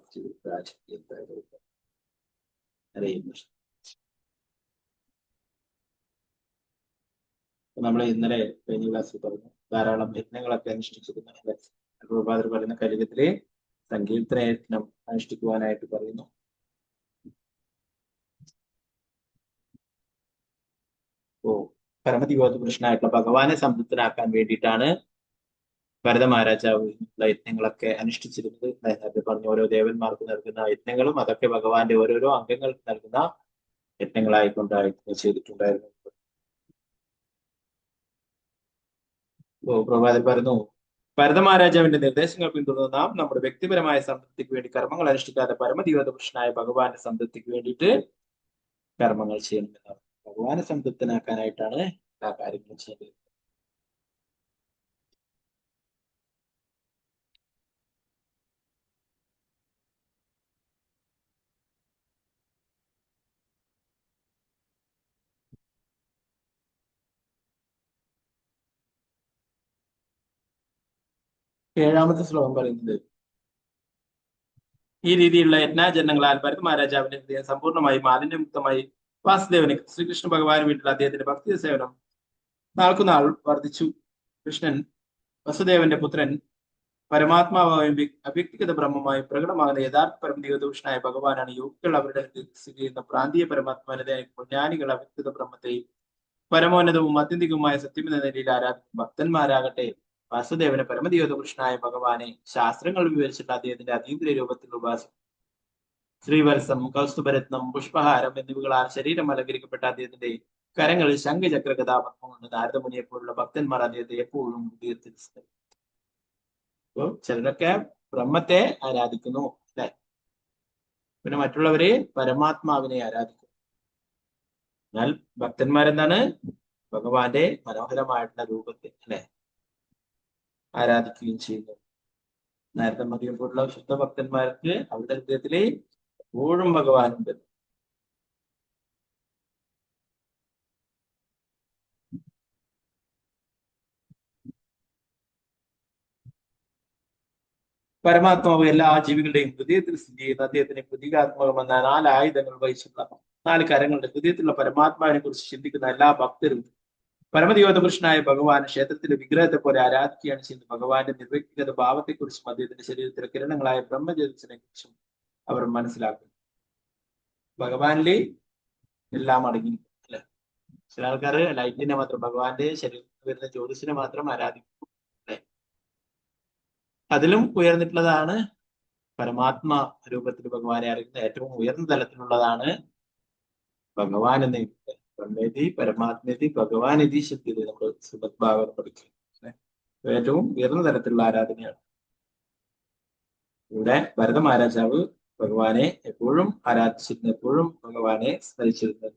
ഹരേ കൃഷ്ണ. നമ്മൾ ഇന്നലെ കഴിഞ്ഞ ക്ലാസ്സിൽ പറഞ്ഞു ധാരാളം യജ്ഞങ്ങളൊക്കെ അനുഷ്ഠിച്ചിരുന്നു. പ്രഭുപാദർ പറയുന്ന കലികത്തിലെ സങ്കീർത്തന യജ്ഞം അനുഷ്ഠിക്കുവാനായിട്ട് പറയുന്നു. പരമദിവോധ കൃഷ്ണനായിട്ടുള്ള ഭഗവാനെ സംതൃപ്തനാക്കാൻ വേണ്ടിയിട്ടാണ് ഭരത മഹാരാജാവ് യജ്ഞങ്ങളൊക്കെ അനുഷ്ഠിച്ചിരുന്നത് നേരത്തെ പറഞ്ഞ ഓരോ ദേവന്മാർക്ക് നൽകുന്ന യജ്ഞങ്ങളും അതൊക്കെ ഭഗവാന്റെ ഓരോരോ അംഗങ്ങൾക്ക് നൽകുന്ന യജ്ഞങ്ങളായിക്കൊണ്ടായിരുന്നു ചെയ്തിട്ടുണ്ടായിരുന്നു. പ്രഭാതിൽ പറയുന്നു, ഭരത മഹാരാജാവിന്റെ നിർദ്ദേശങ്ങൾ പിന്തുടർന്ന് നാം നമ്മുടെ വ്യക്തിപരമായ സംതൃപ്തിക്ക് വേണ്ടി കർമ്മങ്ങൾ അനുഷ്ഠിക്കാതെ പരമദിവ്യ പുരുഷനായ ഭഗവാന്റെ സംതൃപ്തിക്ക് വേണ്ടിയിട്ട് കർമ്മങ്ങൾ ചെയ്യണമെന്നാണ്. ഭഗവാനെ സംതൃപ്തനാക്കാനായിട്ടാണ് എല്ലാ കാര്യങ്ങളും ചെയ്യേണ്ടത്. ഏഴാമത്തെ ശ്ലോകം പറയുന്നത്, ഈ രീതിയിലുള്ള യജ്ഞാചരണങ്ങളാൽ ഭരത മഹാരാജാവിന്റെ ഹൃദയം സമ്പൂർണ്ണമായി മാലിന്യമുക്തമായി വാസുദേവന് ശ്രീകൃഷ്ണ ഭഗവാൻ വീട്ടിൽ അദ്ദേഹത്തിന്റെ ഭക്തി സേവനം നാൾക്കുനാൾ വർദ്ധിച്ചു. കൃഷ്ണൻ വസുദേവന്റെ പുത്രൻ പരമാത്മാവായും അവ്യക്തിഗത ബ്രഹ്മമായും പ്രകടമാകുന്ന യഥാർത്ഥ പരമദിവദൂഷനായ ഭഗവാനാണ്. യോഗികൾ അവരുടെ സ്ഥിതി ചെയ്യുന്ന പ്രാന്തീയ പരമാത്മാവിനെ, ജ്ഞാനികൾ അവ്യക്തിഗത ബ്രഹ്മത്തെയും പരമോന്നതവും ആത്യന്തികവുമായ സത്യം എന്ന നിലയിൽ ആരാധിക്കും. ഭക്തന്മാരാകട്ടെ വാസുദേവന് പരമദിവദൂഷനായ ഭഗവാനെ ശാസ്ത്രങ്ങൾ വിവരിച്ചിട്ട് അദ്ദേഹത്തിന്റെ അതീന്ദ്രിയ രൂപത്തിൽ ഉപാസിക്കും. ശ്രീവത്സം, കൗസ്തുഭരത്നം, പുഷ്പഹാരം എന്നിവകളാൽ ശരീരം അലങ്കരിക്കപ്പെട്ട അദ്ദേഹത്തിന്റെ കരങ്ങളിൽ ശംഖചക്ര ഗതാപത്മം കൊണ്ട് നാരദമുനിയെ പോലുള്ള ഭക്തന്മാർ അദ്ദേഹത്തെ എപ്പോഴും ഉയർത്തി. അപ്പോൾ ചിലരൊക്കെ ബ്രഹ്മത്തെ ആരാധിക്കുന്നു അല്ലെ, പിന്നെ മറ്റുള്ളവരെ പരമാത്മാവിനെ ആരാധിക്കുന്നു. എന്നാൽ ഭക്തന്മാരെന്താണ്? ഭഗവാന്റെ മനോഹരമായിട്ടുള്ള രൂപത്തെ അല്ലെ ആരാധിക്കുകയും ചെയ്യുന്നു. നാരദമുനിയെ പോലുള്ള ശുദ്ധ ഭക്തന്മാർക്ക് അവരുടെ ഹൃദയത്തിലെ എപ്പോഴും ഭഗവാനുണ്ട്. പരമാത്മാവ് എല്ലാ ജീവികളുടെയും ഹൃദയത്തിൽ സ്ഥിതി ചെയ്യുന്ന അദ്ദേഹത്തിന് പ്രതീകാത്മകമെന്ന 4 ആയുധങ്ങൾ വഹിച്ചുള്ള 4 കരങ്ങളുടെ ഹൃദയത്തിലുള്ള പരമാത്മാവിനെ കുറിച്ച് ചിന്തിക്കുന്ന എല്ലാ ഭക്തരും പരമദിവദപുരുഷനായ ഭഗവാൻ ക്ഷേത്രത്തിലെ വിഗ്രഹത്തെ പോലെ ആരാധിക്കുകയാണ് ചെയ്യുന്നത്. ഭഗവാന്റെ നിർവ്യക്തിഗത ഭാവത്തെക്കുറിച്ചും അദ്ദേഹത്തിന്റെ ശരീരത്തിലെ കിരണങ്ങളായ ബ്രഹ്മജ്യോതിസിനെ കുറിച്ചും അവർ മനസ്സിലാക്കുന്നു. ഭഗവാനിലെ എല്ലാം അടങ്ങിയിരിക്കും അല്ലെ. ചില ആൾക്കാർ ലൈറ്റിനെ മാത്രം, ഭഗവാന്റെ ശരീരത്തിൽ വരുന്ന ജ്യോതിസിനെ മാത്രം ആരാധിക്കും അല്ലെ. അതിലും ഉയർന്നിട്ടുള്ളതാണ് പരമാത്മാ രൂപത്തിൽ ഭഗവാനെ അറിയുന്ന ഏറ്റവും ഉയർന്ന തലത്തിലുള്ളതാണ് ഭഗവാൻ എന്ന ബ്രഹ്മേതി പരമാത്മേതി ഭഗവാനിധി ശക്തി. നമ്മൾ ശ്രീമദ് ഭാഗവതം പഠിക്കും. ഏറ്റവും ഉയർന്ന തലത്തിലുള്ള ആരാധനയാണ്. ഇവിടെ ഭരത മഹാരാജാവ് ഭഗവാനെ എപ്പോഴും ആരാധിച്ചിരുന്നു, എപ്പോഴും ഭഗവാനെ സ്മരിച്ചിരുന്നു.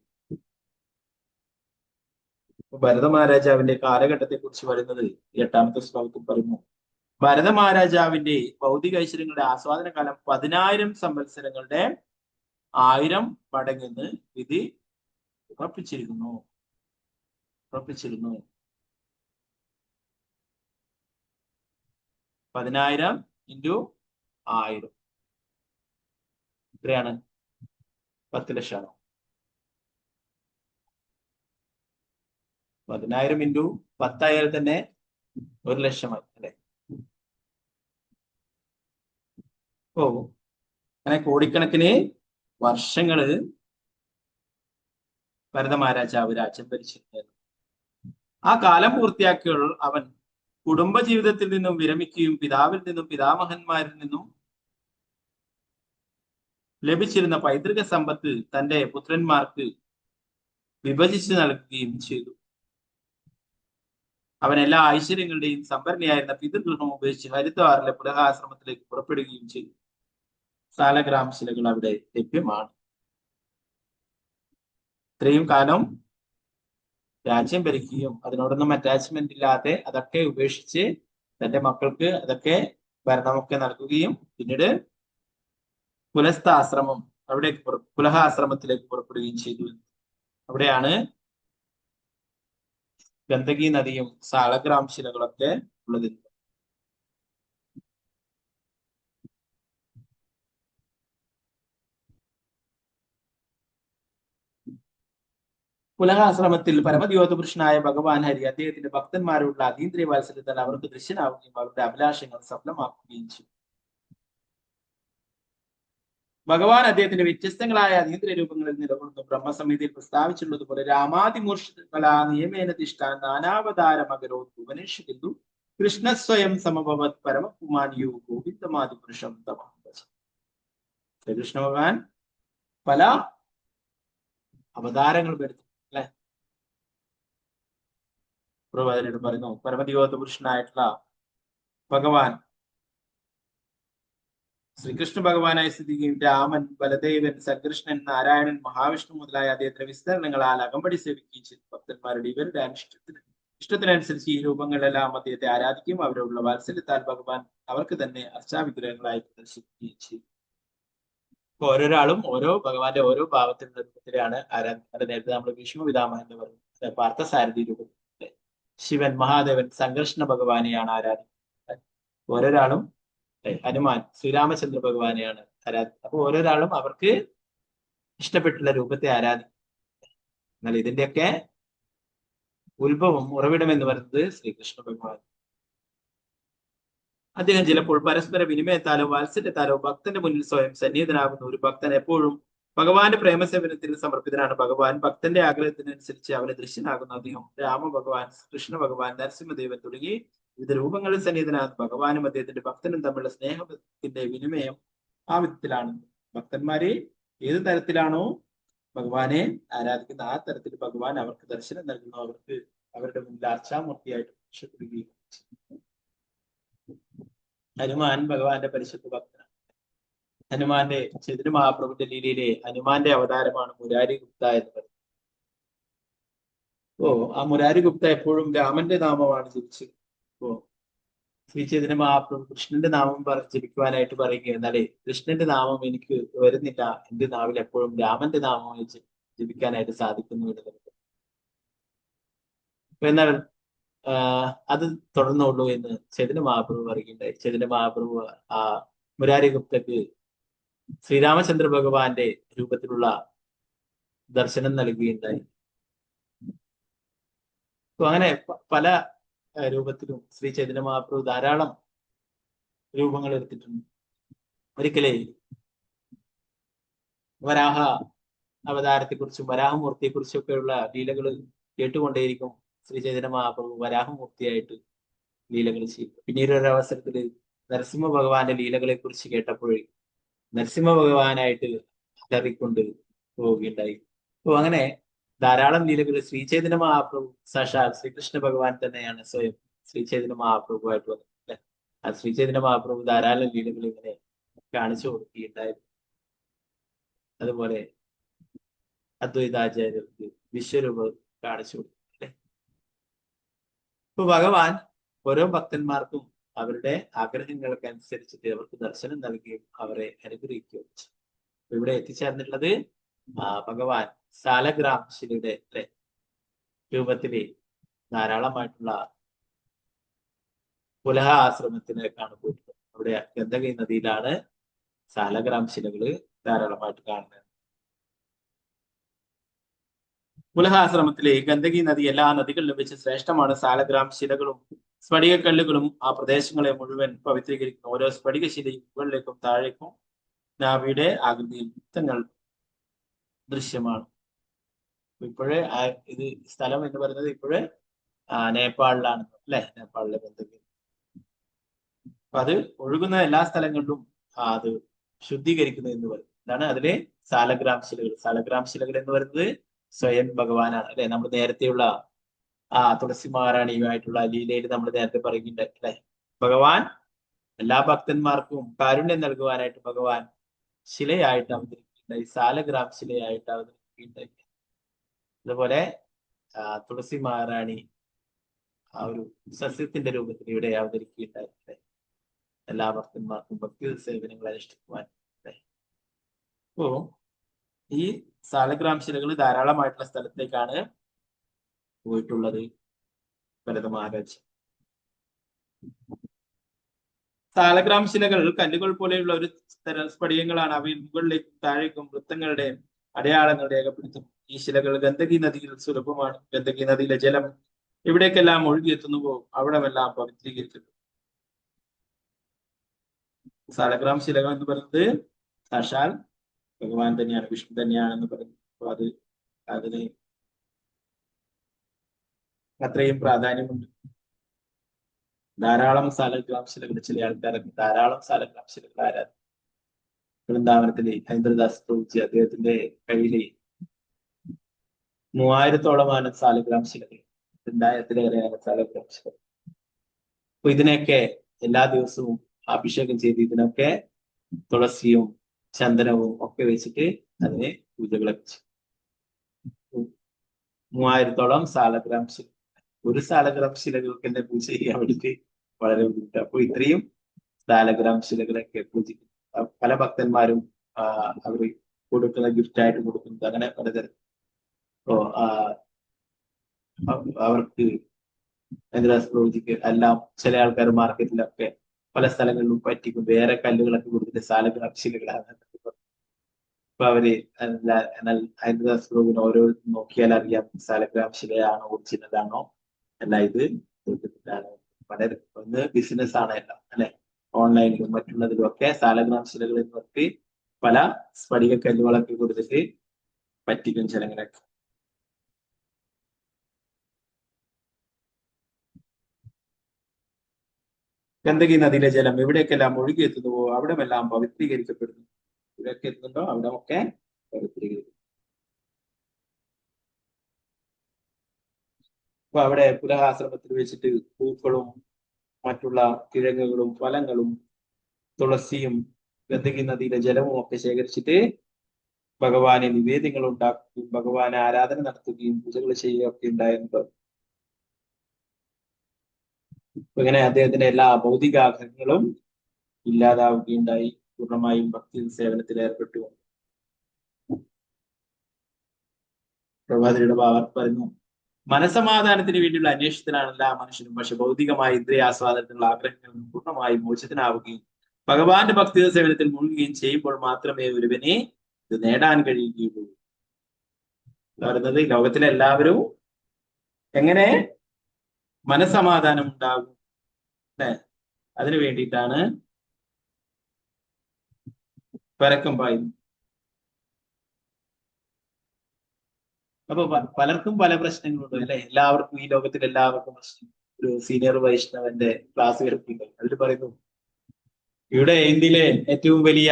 ഭരത മഹാരാജാവിന്റെ കാലഘട്ടത്തെ കുറിച്ച് പറയുന്നത് 8ാമത്തെ ശ്ലോകത്തിൽ പറയുന്നു. ഭരത മഹാരാജാവിന്റെ ഭൗതിക ഐശ്വര്യങ്ങളുടെ ആസ്വാദന കാലം 10,000 സംവത്സരങ്ങളുടെ 1000 മടങ്ങെന്ന് വിധി ഉറപ്പിച്ചിരുന്നു. 10,000 × 1000 എത്രയാണ്? 10 ലക്ഷമാണോ? 10,000 × 10 ആയാൽ തന്നെ 1 ലക്ഷമായി അല്ലെ. ഓ, അങ്ങനെ കോടിക്കണക്കിന് വർഷങ്ങള് ഭരത മഹാരാജാവ് രാജ്യം ഭരിച്ചിരുന്നു. ആ കാലം പൂർത്തിയാക്കിയ അവൻ കുടുംബജീവിതത്തിൽ നിന്നും വിരമിക്കുകയും പിതാവിൽ നിന്നും പിതാമഹന്മാരിൽ നിന്നും ലഭിച്ചിരുന്ന പൈതൃക സമ്പത്ത് തന്റെ പുത്രന്മാർക്ക് വിഭജിച്ച് നൽകുകയും ചെയ്തു. അവൻ എല്ലാ ഐശ്വര്യങ്ങളുടെയും സംഭരണിയായിരുന്ന പിതൃഗൃഹം ഉപേക്ഷിച്ച് ഹരിദ്വാറിലെ പുലഹാശ്രമത്തിലേക്ക് പുറപ്പെടുകയും ചെയ്തു. സാലഗ്രാം ശിലകൾ അവിടെ ലഭ്യമാണ്. ഇത്രയും കാലം രാജ്യം ഭരിക്കുകയും അതിനോടൊന്നും അറ്റാച്ച്മെന്റ് ഇല്ലാതെ അതൊക്കെ ഉപേക്ഷിച്ച് തന്റെ മക്കൾക്ക് അതൊക്കെ ഭരണമൊക്കെ നൽകുകയും പിന്നീട് പുലസ്താശ്രമം അവിടേക്ക് പുലഹാശ്രമത്തിലേക്ക് പുറപ്പെടുകയും ചെയ്തു. അവിടെയാണ് ഗണ്ഡകി നദിയും സാലഗ്രാം ശിലകളൊക്കെ ഉള്ളത്. പുലഹാശ്രമത്തിൽ പരമദിവദപുരുഷനായ ഭഗവാൻ ഹരി അദ്ദേഹത്തിന്റെ ഭക്തന്മാരോടുള്ള അതീന്ദ്രിയ വാത്സല്യത്താൽ അവർക്ക് ദൃശ്യനാവുകയും അവരുടെ അഭിലാഷങ്ങൾ സഫലമാക്കുകയും ചെയ്തു. ഭഗവാൻ അദ്ദേഹത്തിന്റെ വ്യത്യസ്തങ്ങളായ അതീന്ദ്രിയ രൂപങ്ങളിൽ നിലകൊള്ളുന്നു. ബ്രഹ്മസംഹിതയിൽ പ്രസ്താവിച്ചിട്ടുള്ളതുപോലെ രാമാതിമൂർഷകളാ നിയമേന തിഷ്ഠാൻ നാനാവതാര മകരോ ഭുവനേഷു കൃഷ്ണ സ്വയം സമഭവത് പരമകുമാരിയോ ഗോവിന്ദമാദിപുരുഷം തമം ഭജ. ശ്രീകൃഷ്ണ ഭഗവാൻ പല അവതാരങ്ങളും എടുത്തു അല്ലെ. പ്രവാചകൻ പറയുന്നു പരമദിവോത്ത പുരുഷനായിട്ടുള്ള ഭഗവാൻ ശ്രീകൃഷ്ണ ഭഗവാനായി സ്ഥിതിയും രാമൻ, ബലദേവൻ, സകൃഷ്ണൻ, നാരായണൻ, മഹാവിഷ്ണു മുതലായ അദ്ദേഹത്തിന്റെ വിസ്തരണങ്ങളാൽ അകമ്പടി സേവിക്കുകയും ചെയ്തു. ഭക്തന്മാരുടെ ഇവരുടെ ഇഷ്ടത്തിനനുസരിച്ച് ഈ രൂപങ്ങളെല്ലാം അദ്ദേഹത്തെ ആരാധിക്കുകയും അവരോടുള്ള വാത്സല്യത്താൽ ഭഗവാൻ അവർക്ക് തന്നെ അർച്ചാവിഗ്രഹങ്ങളായി പ്രദർശിപ്പിക്കുകയും ചെയ്തു. ഇപ്പൊ ഓരോരാളും ഓരോ ഭഗവാന്റെ ഓരോ ഭാവത്തിലുള്ള രൂപത്തിലാണ് ആരാധിക്കുന്നത്. നേരത്തെ നമ്മൾ ഭീഷ്മ പിതാമഹൻ എന്ന് പറഞ്ഞു, പാർത്ഥസാരഥി രൂപത്തിൽ ശിവൻ, മഹാദേവൻ, സംകർഷണ ഭഗവാനെയാണ് ആരാധിക്കുന്നത്. ഓരോരാളും ഹനുമാൻ, ശ്രീരാമചന്ദ്ര ഭഗവാനെയാണ് ആരാധിക്കുന്നത്. അപ്പൊ ഓരോരാളും അവർക്ക് ഇഷ്ടപ്പെട്ടുള്ള രൂപത്തെ ആരാധിക്കും. എന്നാൽ ഇതിന്റെയൊക്കെ ഉത്ഭവം, ഉറവിടം എന്ന് പറയുന്നത് ശ്രീകൃഷ്ണ ഭഗവാൻ. അദ്ദേഹം ചിലപ്പോൾ പരസ്പര വിനിമയത്താലോ വാത്സല്യത്താലോ ഭക്തന്റെ മുന്നിൽ സ്വയം സന്നിഹിതനാകുന്ന ഒരു ഭക്തൻ എപ്പോഴും ഭഗവാന്റെ പ്രേമസേവനത്തിന് സമർപ്പിതനാണ്. ഭഗവാൻ ഭക്തന്റെ ആഗ്രഹത്തിനനുസരിച്ച് അവന് ദൃശ്യനാകുന്ന അദ്ദേഹം രാമ ഭഗവാൻ, കൃഷ്ണ ഭഗവാൻ, നരസിംഹദേവൻ തുടങ്ങി വിവിധ രൂപങ്ങളിൽ സന്നിഹിതനാകുന്ന ഭഗവാനും അദ്ദേഹത്തിന്റെ ഭക്തനും തമ്മിലുള്ള സ്നേഹത്തിന്റെ വിനിമയം ആ വിധത്തിലാണ്. ഭക്തന്മാരെ ഏത് തരത്തിലാണോ ഭഗവാനെ ആരാധിക്കുന്ന ആ തരത്തിൽ ഭഗവാൻ അവർക്ക് ദർശനം നൽകുന്നു, അവർക്ക് അവരുടെ മുന്നിൽ അർച്ചാമൂർത്തിയായിട്ട് രക്ഷപ്പെടുകയും. ഹനുമാൻ ഭഗവാന്റെ പരിശുദ്ധ ഭക്തനാണ്. ഹനുമാന്റെ ചൈതന്യ മഹാപ്രഭുന്റെ ലീലയിലെ ഹനുമാന്റെ അവതാരമാണ് മുരാരി ഗുപ്ത എന്ന് പറയുന്നത്. ആ മുരാരി ഗുപ്ത എപ്പോഴും രാമന്റെ നാമമാണ് ജപിച്ചത്. ശ്രീ ചൈതന്യ മഹാപ്രഭു കൃഷ്ണന്റെ നാമം ജപിക്കുവാനായിട്ട് പറയുക. എന്നാലേ കൃഷ്ണന്റെ നാമം എനിക്ക് വരുന്നില്ല, എന്റെ നാവിൽ എപ്പോഴും രാമന്റെ നാമം ജപിക്കാനായിട്ട് സാധിക്കുന്നു എന്നുള്ളത്. എന്നാൽ അത് തുടർന്നുള്ളൂ എന്ന് ചൈതന്യ മഹാപ്രഭു പറയുകയുണ്ടായി. ചൈതന്യ മഹാപ്രഭു ആ മുരാരി ഗുപ്തക്ക് ശ്രീരാമചന്ദ്ര ഭഗവാന്റെ രൂപത്തിലുള്ള ദർശനം നൽകുകയുണ്ടായി. അങ്ങനെ പല രൂപത്തിലും ശ്രീ ചൈതന്യ മഹാപ്രഭു ധാരാളം രൂപങ്ങൾ എടുത്തിട്ടുണ്ട്. ഒരിക്കലേ വരാഹ അവതാരത്തെക്കുറിച്ചും വരാഹമൂർത്തിയെ ഒക്കെയുള്ള ലീലകൾ കേട്ടുകൊണ്ടേയിരിക്കും ശ്രീ ചൈതന്യ മഹാപ്രഭു വരാഹമൂർത്തിയായിട്ട് ലീലകൾ ചെയ്യും. പിന്നീട് ഒരു അവസരത്തിൽ നരസിംഹ ഭഗവാന്റെ ലീലകളെ കുറിച്ച് കേട്ടപ്പോഴേ നരസിംഹ ഭഗവാനായിട്ട് അലറിക്കൊണ്ട് പോവുകയുണ്ടായി. അങ്ങനെ ധാരാളം ലീലകൾ ശ്രീ ചൈതന്യ മഹാപ്രഭു സാക്ഷാൽ ശ്രീകൃഷ്ണ ഭഗവാൻ തന്നെയാണ് സ്വയം ശ്രീ ചൈതന്യ മഹാപ്രഭുവായിട്ട് വന്നത് അല്ലെ. ആ ശ്രീ ചൈതന്യ മഹാപ്രഭു ധാരാളം ലീലകൾ ഇങ്ങനെ കാണിച്ചു കൊടുക്കുകയുണ്ടായിരുന്നു. അതുപോലെ അദ്വൈതാചാര്യർക്ക് വിശ്വരൂപം കാണിച്ചു കൊടുക്കും. ഇപ്പൊ ഭഗവാൻ ഓരോ ഭക്തന്മാർക്കും അവരുടെ ആഗ്രഹങ്ങൾക്ക് അനുസരിച്ചിട്ട് അവർക്ക് ദർശനം നൽകുകയും അവരെ അനുഗ്രഹിക്കുകയും ചെയ്യും. ഇവിടെ എത്തിച്ചേർന്നിട്ടുള്ളത് ഭഗവാൻ സാലഗ്രാം ശിലയുടെ രൂപത്തില് ധാരാളമായിട്ടുള്ള പുലഹ ആശ്രമത്തിലേക്കാണ് പോയിട്ടുള്ളത്. അവിടെ ഗന്ദകി നദിയിലാണ് സാലഗ്രാം ശിലകള് ധാരാളമായിട്ട് കാണുന്നത്. പുലഹാശ്രമത്തിലെ ഗന്ദകി നദി എല്ലാ നദികളിലും വെച്ച് ശ്രേഷ്ഠമാണ്. സാലഗ്രാം ശിലകളും സ്ഫടികക്കല്ലുകളും ആ പ്രദേശങ്ങളെ മുഴുവൻ പവിത്രീകരിക്കുന്നു. ഓരോ സ്ഫടികശിലയും മുകളിലേക്കും താഴേക്കും നാവിയുടെ ആകൃതിയിൽ വൃത്തങ്ങൾ ദൃശ്യമാണ്. ഇപ്പോഴേ ഇത് സ്ഥലം എന്ന് പറയുന്നത് ഇപ്പോഴേ നേപ്പാളിലാണ് അല്ലെ. നേപ്പാളിലെ ഗന്ദകി. അപ്പൊ അത് ഒഴുകുന്ന എല്ലാ സ്ഥലങ്ങളിലും അത് ശുദ്ധീകരിക്കുന്നു എന്ന് പറയും. ഇതാണ് അതിലെ സാലഗ്രാം ശിലകൾ. സാലഗ്രാം ശിലകൾ എന്ന് പറയുന്നത് സ്വയം ഭഗവാനാണ് അല്ലെ. നമ്മൾ നേരത്തെയുള്ള തുളസി മഹാറാണിയുമായിട്ടുള്ള ലീലയിൽ നമ്മൾ നേരത്തെ പറയുന്നുണ്ടായി അല്ലെ. ഭഗവാൻ എല്ലാ ഭക്തന്മാർക്കും കാരുണ്യം നൽകുവാനായിട്ട് ഭഗവാൻ ശിലയായിട്ട് അവതരിപ്പിക്കുകയുണ്ടായി, സാലഗ്രാം ശിലയായിട്ട് അവതരിപ്പിക്കുകയുണ്ടായി. അതുപോലെ തുളസി മഹാറാണി ആ ഒരു സസ്യത്തിന്റെ രൂപത്തിൽ ഇവിടെ അവതരിക്കുകയുണ്ടായി. എല്ലാ ഭക്തന്മാർക്കും ഭക്തി സേവനങ്ങൾ അനുഷ്ഠിക്കുവാൻ. അപ്പോ ഈ സാലഗ്രാം ശിലകൾ ധാരാളമായിട്ടുള്ള സ്ഥലത്തേക്കാണ് പോയിട്ടുള്ളത് ഭരത മഹാരാജ്. സാലഗ്രാം ശിലകൾ കല്ലുകൾ പോലെയുള്ള ഒരു തരം സ്ഫടികങ്ങളാണ്. അവയിൽ മുകളിലേക്കും താഴേക്കും വൃത്തങ്ങളുടെ അടയാളങ്ങൾ രേഖപ്പെടുത്തുന്നു. ഈ ശിലകൾ ഗന്ദകി നദിയിൽ സുലഭമാണ്. ഗന്ദകി നദിയിലെ ജലം എവിടേക്കെല്ലാം ഒഴുകിയെത്തുന്നുവോ അവിടമെല്ലാം പവിത്രീകരിക്കുന്നു. സാലഗ്രാം ശിലകൾ എന്ന് പറയുന്നത് സാക്ഷാൽ ഭഗവാൻ തന്നെയാണ്, വിഷ്ണു തന്നെയാണെന്ന് പറയുന്നു. അപ്പൊ അതിന് അത്രയും പ്രാധാന്യമുണ്ട്. ധാരാളം സാലഗ്രാം ശിലകൾ ചില ആൾക്കാരൊക്കെ ധാരാളം സാലഗ്രാം ശിലകൾ ആരാധന. വൃന്ദാവനത്തിലെ ഹരീന്ദ്രദാസ് പ്രഭുജി അദ്ദേഹത്തിന്റെ കയ്യില് 3000-ഓളം സാലഗ്രാം ശിലകൾ, 2000-ലേറെ സാലഗ്രാം ശിലകൾ. അപ്പൊ ഇതിനെയൊക്കെ എല്ലാ ദിവസവും അഭിഷേകം ചെയ്ത് ഇതിനൊക്കെ തുളസിയും ചന്ദനവും ഒക്കെ വെച്ചിട്ട് അതിനെ പൂജകളൊക്കെ ചെയ്യും. 3000-ഓളം സാലഗ്രാം ശില. ഒരു സാലഗ്രാം ശിലകൾക്ക് തന്നെ പൂജ ചെയ്യാൻ വേണ്ടിയിട്ട് വളരെ ബുദ്ധിമുട്ട്. അപ്പൊ ഇത്രയും സാലഗ്രാം ശിലകളൊക്കെ പൂജിക്കും. പല ഭക്തന്മാരും അവർ കൊടുക്കുന്ന ഗിഫ്റ്റ് ആയിട്ട് കൊടുക്കുന്നത് അങ്ങനെ പലതരം. അവർക്ക് പ്രവചിക്ക് എല്ലാം ചില ആൾക്കാർ മാർക്കറ്റിലൊക്കെ പല സ്ഥലങ്ങളിലും പറ്റിക്കും. വേറെ കല്ലുകളൊക്കെ കൊടുത്തിട്ട് സാലഗ്രാം ശിലകളാണ്. അപ്പൊ അവര് എന്നാൽ ഹരിദാസ് പ്രഭുവിന് ഓരോ നോക്കിയാൽ അറിയാം സാലഗ്രാം ശിലയാണോ ഒറിജിനലാണോ അല്ല ഇത് വളരെ ഒന്ന് ബിസിനസ് ആണ് എല്ലാം അല്ലെ. ഓൺലൈനിലും മറ്റുള്ളതിലും ഒക്കെ സാലഗ്രാം ശിലകൾ എന്നൊക്കെ പല സ്ഫടിക കല്ലുകളൊക്കെ കൊടുത്തിട്ട് പറ്റിക്കും ജനങ്ങളൊക്കെ. ഗണ്ഡകി നദിയിലെ ജലം എവിടേക്കെല്ലാം ഒഴുകിയെത്തുന്നുവോ അവിടെമെല്ലാം പവിത്രീകരിക്കപ്പെടുന്നു. ഇവിടെയൊക്കെ എത്തുന്നുണ്ടോ അവിടെ ഒക്കെ പവിത്രീകരിക്കും. അപ്പൊ അവിടെ പുലഹാശ്രമത്തിൽ വെച്ചിട്ട് പൂക്കളും മറ്റുള്ള കിഴങ്ങുകളും ഫലങ്ങളും തുളസിയും ഗണ്ഡകി നദിയിലെ ജലവും ഒക്കെ ശേഖരിച്ചിട്ട് ഭഗവാനെ നിവേദ്യങ്ങൾ ഉണ്ടാക്കുകയും ഭഗവാനെ ആരാധന നടത്തുകയും പൂജകൾ ചെയ്യുകയൊക്കെ ഉണ്ടായിരുന്നു. ഇങ്ങനെ അദ്ദേഹത്തിന്റെ എല്ലാ ഭൗതികാഗ്രഹങ്ങളും ഇല്ലാതാവുകയുണ്ടായി. പൂർണ്ണമായും ഭക്തി സേവനത്തിൽ ഏർപ്പെട്ടു. പ്രഭാതിയുടെ ഭാവർ പറഞ്ഞു, മനസമാധാനത്തിന് വേണ്ടിയുള്ള അന്വേഷണത്തിലാണ് എല്ലാ മനുഷ്യനും. പക്ഷെ ഭൗതികമായ ഇന്ദ്രിയാസ്വാദനത്തിനുള്ള ആഗ്രഹങ്ങളിൽ പൂർണ്ണമായും മോചിതനാവുകയും ഭഗവാന്റെ ഭക്തി സേവനത്തിൽ മുഴുകുകയും ചെയ്യുമ്പോൾ മാത്രമേ ഒരുവനെ ഇത് നേടാൻ കഴിയുകയുള്ളൂ. പറയുന്നത് ലോകത്തിലെ എല്ലാവരും എങ്ങനെ മനസമാധാനം ഉണ്ടാകും അല്ലെ, അതിനു വേണ്ടിയിട്ടാണ് പരക്കം പായുന്നത്. അപ്പൊ പലർക്കും പല പ്രശ്നങ്ങളുണ്ട് അല്ലെ. എല്ലാവർക്കും ഈ ലോകത്തിൽ എല്ലാവർക്കും പ്രശ്നം. ഒരു സീനിയർ വൈഷ്ണവന്റെ ക്ലാസ് കേൾപ്പിക്കുന്നത് അതിൽ പറയുന്നു, ഇവിടെ ഇന്ത്യയിലെ ഏറ്റവും വലിയ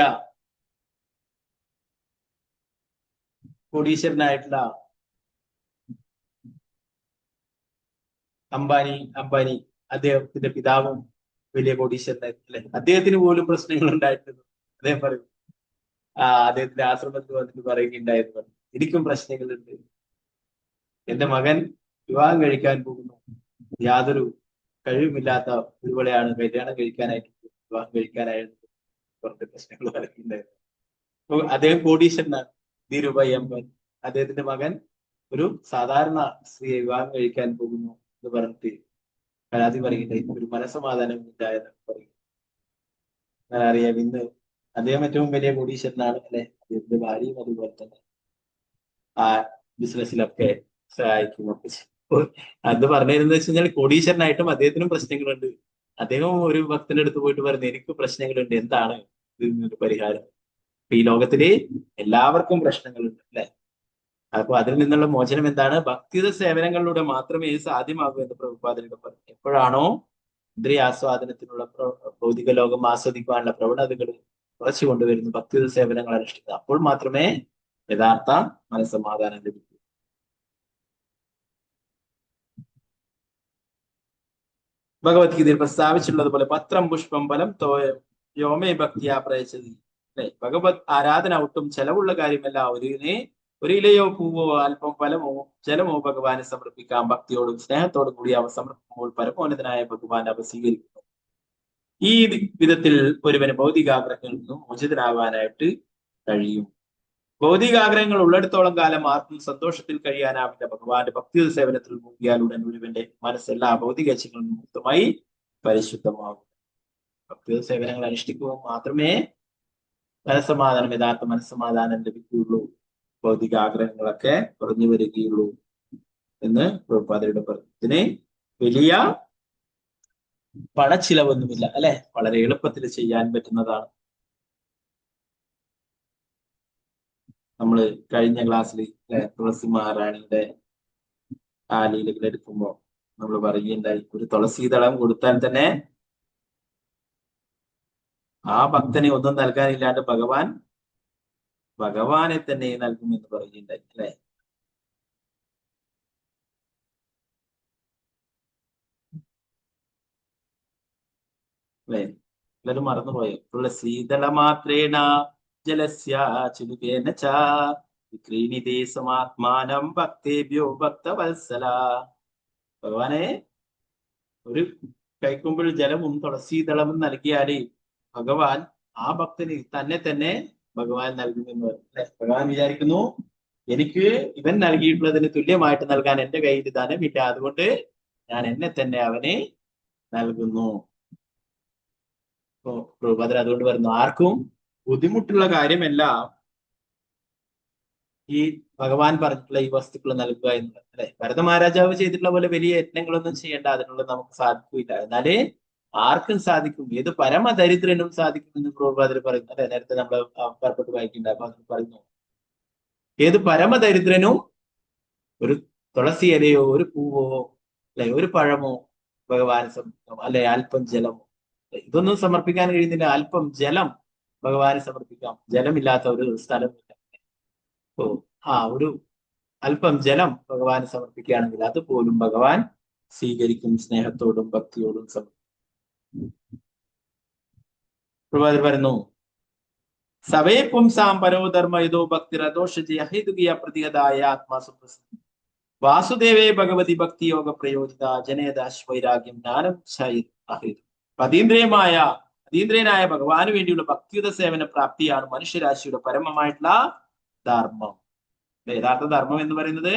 കോടീശ്വരനായിട്ടുള്ള അംബാനി അദ്ദേഹത്തിന്റെ പിതാവും വലിയ കോടീശ്വരനായിരുന്നു അല്ലെ. അദ്ദേഹത്തിന് പോലും പ്രശ്നങ്ങൾ ഉണ്ടായിരുന്നു. അദ്ദേഹം പറയും അദ്ദേഹത്തിന്റെ ആശ്രമത്തിൽ വന്നിട്ട് പറയുകയുണ്ടായിരുന്നു, എനിക്കും പ്രശ്നങ്ങളുണ്ട്. എന്റെ മകൻ വിവാഹം കഴിക്കാൻ പോകുന്നു, യാതൊരു കഴിവുമില്ലാത്ത ഒരുവളെയാണ് കല്യാണം കഴിക്കാനായിട്ട് വിവാഹം കഴിക്കാനായിട്ട് കുറച്ച് പ്രശ്നങ്ങൾ പറയുന്നുണ്ടായിരുന്നു. അപ്പൊ അദ്ദേഹം കോടീശ്വരനാണ്, ധീരുഭായ് അംബാനി. അദ്ദേഹത്തിന്റെ മകൻ ഒരു സാധാരണ സ്ത്രീയെ വിവാഹം കഴിക്കാൻ പോകുന്നു എന്ന് പറഞ്ഞിട്ട് പരാതി പറയുകയുണ്ടായി. ഒരു മനസമാധാനം ഉണ്ടായെന്ന് പറയും. അറിയാം, ഇന്ന് അദ്ദേഹം ഏറ്റവും വലിയ കോടീശ്വരനാണ് അല്ലെ. അദ്ദേഹത്തിന്റെ ഭാര്യയും അതുപോലെ തന്നെ ആ ബിസിനസ്സിലൊക്കെ സഹായിക്കുമൊക്കെ. അത് പറഞ്ഞിരുന്നത് വെച്ച് കഴിഞ്ഞാൽ കോടീശ്വരനായിട്ടും അദ്ദേഹത്തിനും പ്രശ്നങ്ങളുണ്ട്. അദ്ദേഹം ഒരു ഭക്തന്റെ അടുത്ത് പോയിട്ട് പറഞ്ഞു, എനിക്ക് പ്രശ്നങ്ങളുണ്ട്, എന്താണ് ഇതിനൊരു പരിഹാരം? ഈ ലോകത്തില് എല്ലാവർക്കും പ്രശ്നങ്ങളുണ്ട് അല്ലെ. അപ്പൊ അതിൽ നിന്നുള്ള മോചനം എന്താണ്? ഭക്തിയുടെ സേവനങ്ങളിലൂടെ മാത്രമേ സാധ്യമാകൂ എന്ന് പ്രഭുപാദരുടെ പറഞ്ഞു. എപ്പോഴാണോ ഇന്ദ്രിയാസ്വാദനത്തിനുള്ള ഭൗതിക ലോകം ആസ്വദിക്കാനുള്ള പ്രവണതകൾ കുറച്ചു കൊണ്ടുവരുന്നു, ഭക്തിയുടെ സേവനങ്ങൾ അനുഷ്ഠിക്കുന്നത്, അപ്പോൾ മാത്രമേ യഥാർത്ഥ മനസ്സമാധാനം ലഭിക്കൂ. ഭഗവത്ഗീതയിൽ പ്രസ്താവിച്ചിട്ടുള്ളതുപോലെ പത്രം പുഷ്പം ഫലം തോയം യോമേ ഭക്തിയാ പ്രയച്ചതി അല്ലെ. ഭഗവത് ആരാധന ഒട്ടും ചെലവുള്ള കാര്യമല്ല. ഒരു ഇലയോ പൂവോ അല്പം ഫലമോ ജലമോ ഭഗവാനെ സമർപ്പിക്കാം. ഭക്തിയോടും സ്നേഹത്തോടും കൂടി അവ സമർപ്പിക്കുമ്പോൾ പരമോന്നതനായ ഭഗവാൻ അവ സ്വീകരിക്കുന്നു. ഈ വിധത്തിൽ ഒരുവന് ഭൗതികാഗ്രഹങ്ങളിൽ നിന്നും മോചിതനാവാനായിട്ട് കഴിയും. ഭൗതികാഗ്രഹങ്ങൾ ഉള്ളിടത്തോളം കാലം ആർക്കും സന്തോഷത്തിൽ കഴിയാനാവില്ല. ഭഗവാന്റെ ഭക്തി സേവനത്തിൽ മുങ്ങിയാലുടൻ ഒരുവന്റെ മനസ്സെല്ലാ ഭൗതിക ഇച്ഛകളിൽ നിന്നും മുക്തമായി പരിശുദ്ധമാകും. ഭക്തി സേവനങ്ങൾ അനുഷ്ഠിക്കുമ്പോൾ മാത്രമേ മനസ്സമാധാനം, യഥാർത്ഥ മനസ്സമാധാനം ലഭിക്കുകയുള്ളൂ, ഭൗതികാഗ്രഹങ്ങളൊക്കെ കുറഞ്ഞു വരികയുള്ളൂ എന്ന് പ്രഭുപാദരുടെ പറഞ്ഞു. ഇതിന് വലിയ പണച്ചിലവൊന്നുമില്ല അല്ലെ, വളരെ എളുപ്പത്തിൽ ചെയ്യാൻ പറ്റുന്നതാണ്. നമ്മള് കഴിഞ്ഞ ക്ലാസ്സിൽ തുളസി മഹാറാണിയുടെ ലീലകൾ എടുക്കുമ്പോൾ നമ്മൾ പറയുകയുണ്ടായി. ഒരു തുളസീതളം കൊടുത്താൽ തന്നെ ആ ഭക്തനെ ഒന്നും നൽകാനില്ലാണ്ട് ഭഗവാനെ തന്നെ നൽകുമെന്ന് പറയുകയുണ്ടായി അല്ലെ. അല്ലെ, എല്ലാവരും മറന്നുപോയോ? തുളസീതള മാത്രേണ ജലസ്യ ചുലുകേന ച വിക്രീണിതേ സമാത്മാനം ഭക്തേഭ്യോ ഭക്തവത്സല. ഭഗവാനെ ഒരു കൈക്കുമ്പിൾ ജലവും തുളസീതളവും നൽകിയാല് ഭഗവാൻ ആ ഭക്തന് തന്നെ ഭഗവാൻ നൽകുമെന്ന് പറയും അല്ലെ. ഭഗവാൻ വിചാരിക്കുന്നു എനിക്ക് ഇവൻ നൽകിയിട്ടുള്ളതിന് തുല്യമായിട്ട് നൽകാൻ എന്റെ കയ്യിൽ ധനമില്ല, അതുകൊണ്ട് ഞാൻ എന്നെ തന്നെ അവന് നൽകുന്നു. പ്രഭുപാദർ അതുകൊണ്ട് പറയുന്നു, ആർക്കും ബുദ്ധിമുട്ടുള്ള കാര്യമല്ല ഈ ഭഗവാൻ പറഞ്ഞിട്ടുള്ള ഈ വസ്തുക്കൾ നൽകുക എന്നുള്ളത് അല്ലെ. ഭരത മഹാരാജാവ് ചെയ്തിട്ടുള്ള പോലെ വലിയ യത്നങ്ങളൊന്നും ചെയ്യേണ്ട, അതിനുള്ളത് നമുക്ക് സാധിക്കില്ല. എന്നാലേ ആർക്കും സാധിക്കും, ഏത് പരമദരിദ്രനും സാധിക്കും എന്ന് പ്രഭുപാദർ പറയുന്നു അല്ലെ. നേരത്തെ നമ്മൾ പുറപ്പെട്ട് വായിക്കുന്നുണ്ട്. അപ്പൊ അത് പറയുന്നു, ഏത് പരമദരിദ്രനും ഒരു തുളസി ഇലയോ ഒരു പൂവോ അല്ലെ ഒരു പഴമോ ഭഗവാൻ സമർപ്പിക്കാം, അല്ലെ അല്പം ജലമോ. ഇതൊന്നും സമർപ്പിക്കാൻ കഴിയുന്നില്ല, അല്പം ജലം ഭഗവാന് സമർപ്പിക്കാം. ജലമില്ലാത്ത ഒരു സ്ഥലമില്ല. ഒരു അല്പം ജലം ഭഗവാന് സമർപ്പിക്കുകയാണെങ്കിൽ അതുപോലും ഭഗവാൻ സ്വീകരിക്കും, സ്നേഹത്തോടും ഭക്തിയോടും സമർപ്പിക്കും. പ്രഭുപാദർ പറയുന്നു, സവേ പുംസാം പരോധർമ്മ യഥോ ഭക്തിരദോഷജി അഹേതുകിയ പ്രതിഹതായ ആത്മാസുപ്രസിദ്ധി വാസുദേവേ ഭഗവതി ഭക്തി യോഗ പ്രയോജിത ജനേദാശ്വൈരാഗ്യം ജ്ഞാനം അഹേതു. അതീന്ദ്രിയനായ ഭഗവാന് വേണ്ടിയുള്ള ഭക്തിയുത സേവന പ്രാപ്തിയാണ് മനുഷ്യരാശിയുടെ പരമമായിട്ടുള്ള ധർമ്മം. യഥാർത്ഥ ധർമ്മം എന്ന് പറയുന്നത്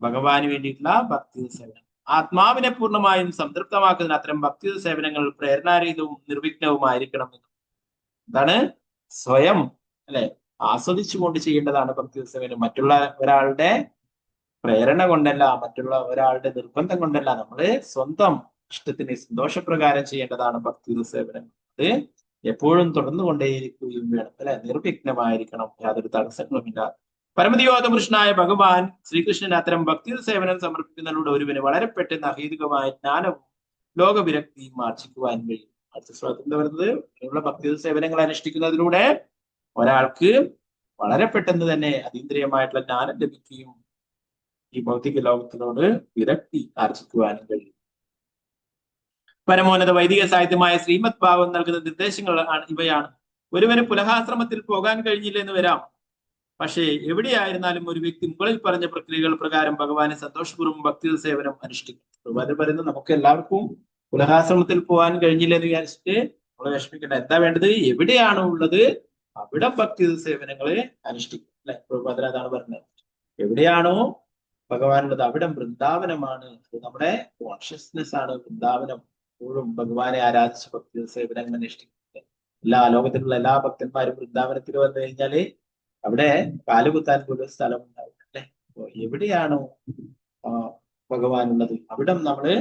ഭഗവാന് വേണ്ടിയിട്ടുള്ള ഭക്തിയുത സേവനം. ആത്മാവിനെ പൂർണ്ണമായും സംതൃപ്തമാക്കുന്നതിന് അത്തരം ഭക്തിയുത സേവനങ്ങൾ പ്രേരണാരഹിതവും നിർവിഘ്നവുമായിരിക്കണം. എന്താണ്? സ്വയം അല്ലെ ആസ്വദിച്ചുകൊണ്ട് ചെയ്യേണ്ടതാണ് ഭക്തിയുത സേവനം. മറ്റുള്ള ഒരാളുടെ പ്രേരണ കൊണ്ടല്ല, മറ്റുള്ള ഒരാളുടെ നിർബന്ധം കൊണ്ടല്ല, നമ്മള് സ്വന്തം ഇഷ്ടത്തിന് സന്തോഷപ്രകാരം ചെയ്യേണ്ടതാണ് ഭക്തിയുത സേവനം. അത് എപ്പോഴും തുടർന്നു കൊണ്ടേയിരിക്കുകയും വേണം അല്ലെ. നിർവിഘ്നമായിരിക്കണം, യാതൊരു തടസ്സങ്ങളുമില്ല. പരമദിയോധപുരുഷനായ ഭഗവാൻ ശ്രീകൃഷ്ണൻ അത്തരം ഭക്തിയുത സേവനം സമർപ്പിക്കുന്നതിലൂടെ ഒരുവന് വളരെ പെട്ടെന്ന് അഹേതുകമായ ജ്ഞാനവും ലോകവിരക്തിയും ആർജിക്കുവാൻ കഴിയും. അടുത്ത ശ്ലോകത്തിൽ എന്താ പറയുന്നത്? ഇങ്ങനെയുള്ള ഭക്തിയുത സേവനങ്ങൾ അനുഷ്ഠിക്കുന്നതിലൂടെ ഒരാൾക്ക് വളരെ പെട്ടെന്ന് തന്നെ അതീന്ദ്രിയമായിട്ടുള്ള ജ്ഞാനം ലഭിക്കുകയും ഈ ഭൗതിക ലോകത്തിനോട് വിരക്തി ആർജിക്കുവാനും കഴിയും. പരമോന്നത വൈദിക സാഹിത്യമായ ശ്രീമദ് ഭാഗവതം നൽകുന്ന നിർദ്ദേശങ്ങൾ ഇവയാണ്. ഒരുവന് പുലഹാശ്രമത്തിൽ പോകാൻ കഴിഞ്ഞില്ല എന്ന് വരാം, പക്ഷേ എവിടെയായിരുന്നാലും ഒരു വ്യക്തി മുകളിൽ പറഞ്ഞ പ്രക്രിയകൾ പ്രകാരം ഭഗവാനെ സന്തോഷപൂർവ്വം ഭക്തിയുത സേവനം അനുഷ്ഠിക്കും. പ്രഭുപാദർ പറയുന്നത്, നമുക്ക് എല്ലാവർക്കും പുലഹാശ്രമത്തിൽ പോകാൻ കഴിഞ്ഞില്ല എന്ന് വിചാരിച്ചിട്ട് നമ്മൾ വിഷമിക്കേണ്ട. എന്താ വേണ്ടത്? എവിടെയാണോ ഉള്ളത് അവിടെ ഭക്തിയുത സേവനങ്ങളെ അനുഷ്ഠിക്കും അല്ലെ. പ്രഭുപാദർ അതാണ് പറഞ്ഞത്. എവിടെയാണോ ഭഗവാനുള്ളത് അവിടെ വൃന്ദാവനമാണ്. അത് നമ്മുടെ കോൺഷ്യസ്നെസ് ആണ് വൃന്ദാവനം. എപ്പോഴും ഭഗവാനെ ആരാധിച്ച് ഭക്തിയുത സേവനങ്ങൾ അനുഷ്ഠിക്കുന്നത്. എല്ലാ ലോകത്തിലുള്ള എല്ലാ ഭക്തന്മാരും വൃന്ദാവനത്തിൽ വന്നു കഴിഞ്ഞാല് അവിടെ കാലുകുത്താൻ പോലും സ്ഥലം ഉണ്ടാവില്ല അല്ലെ. എവിടെയാണോ ഭഗവാനുള്ളത് അവിടെ നമ്മള്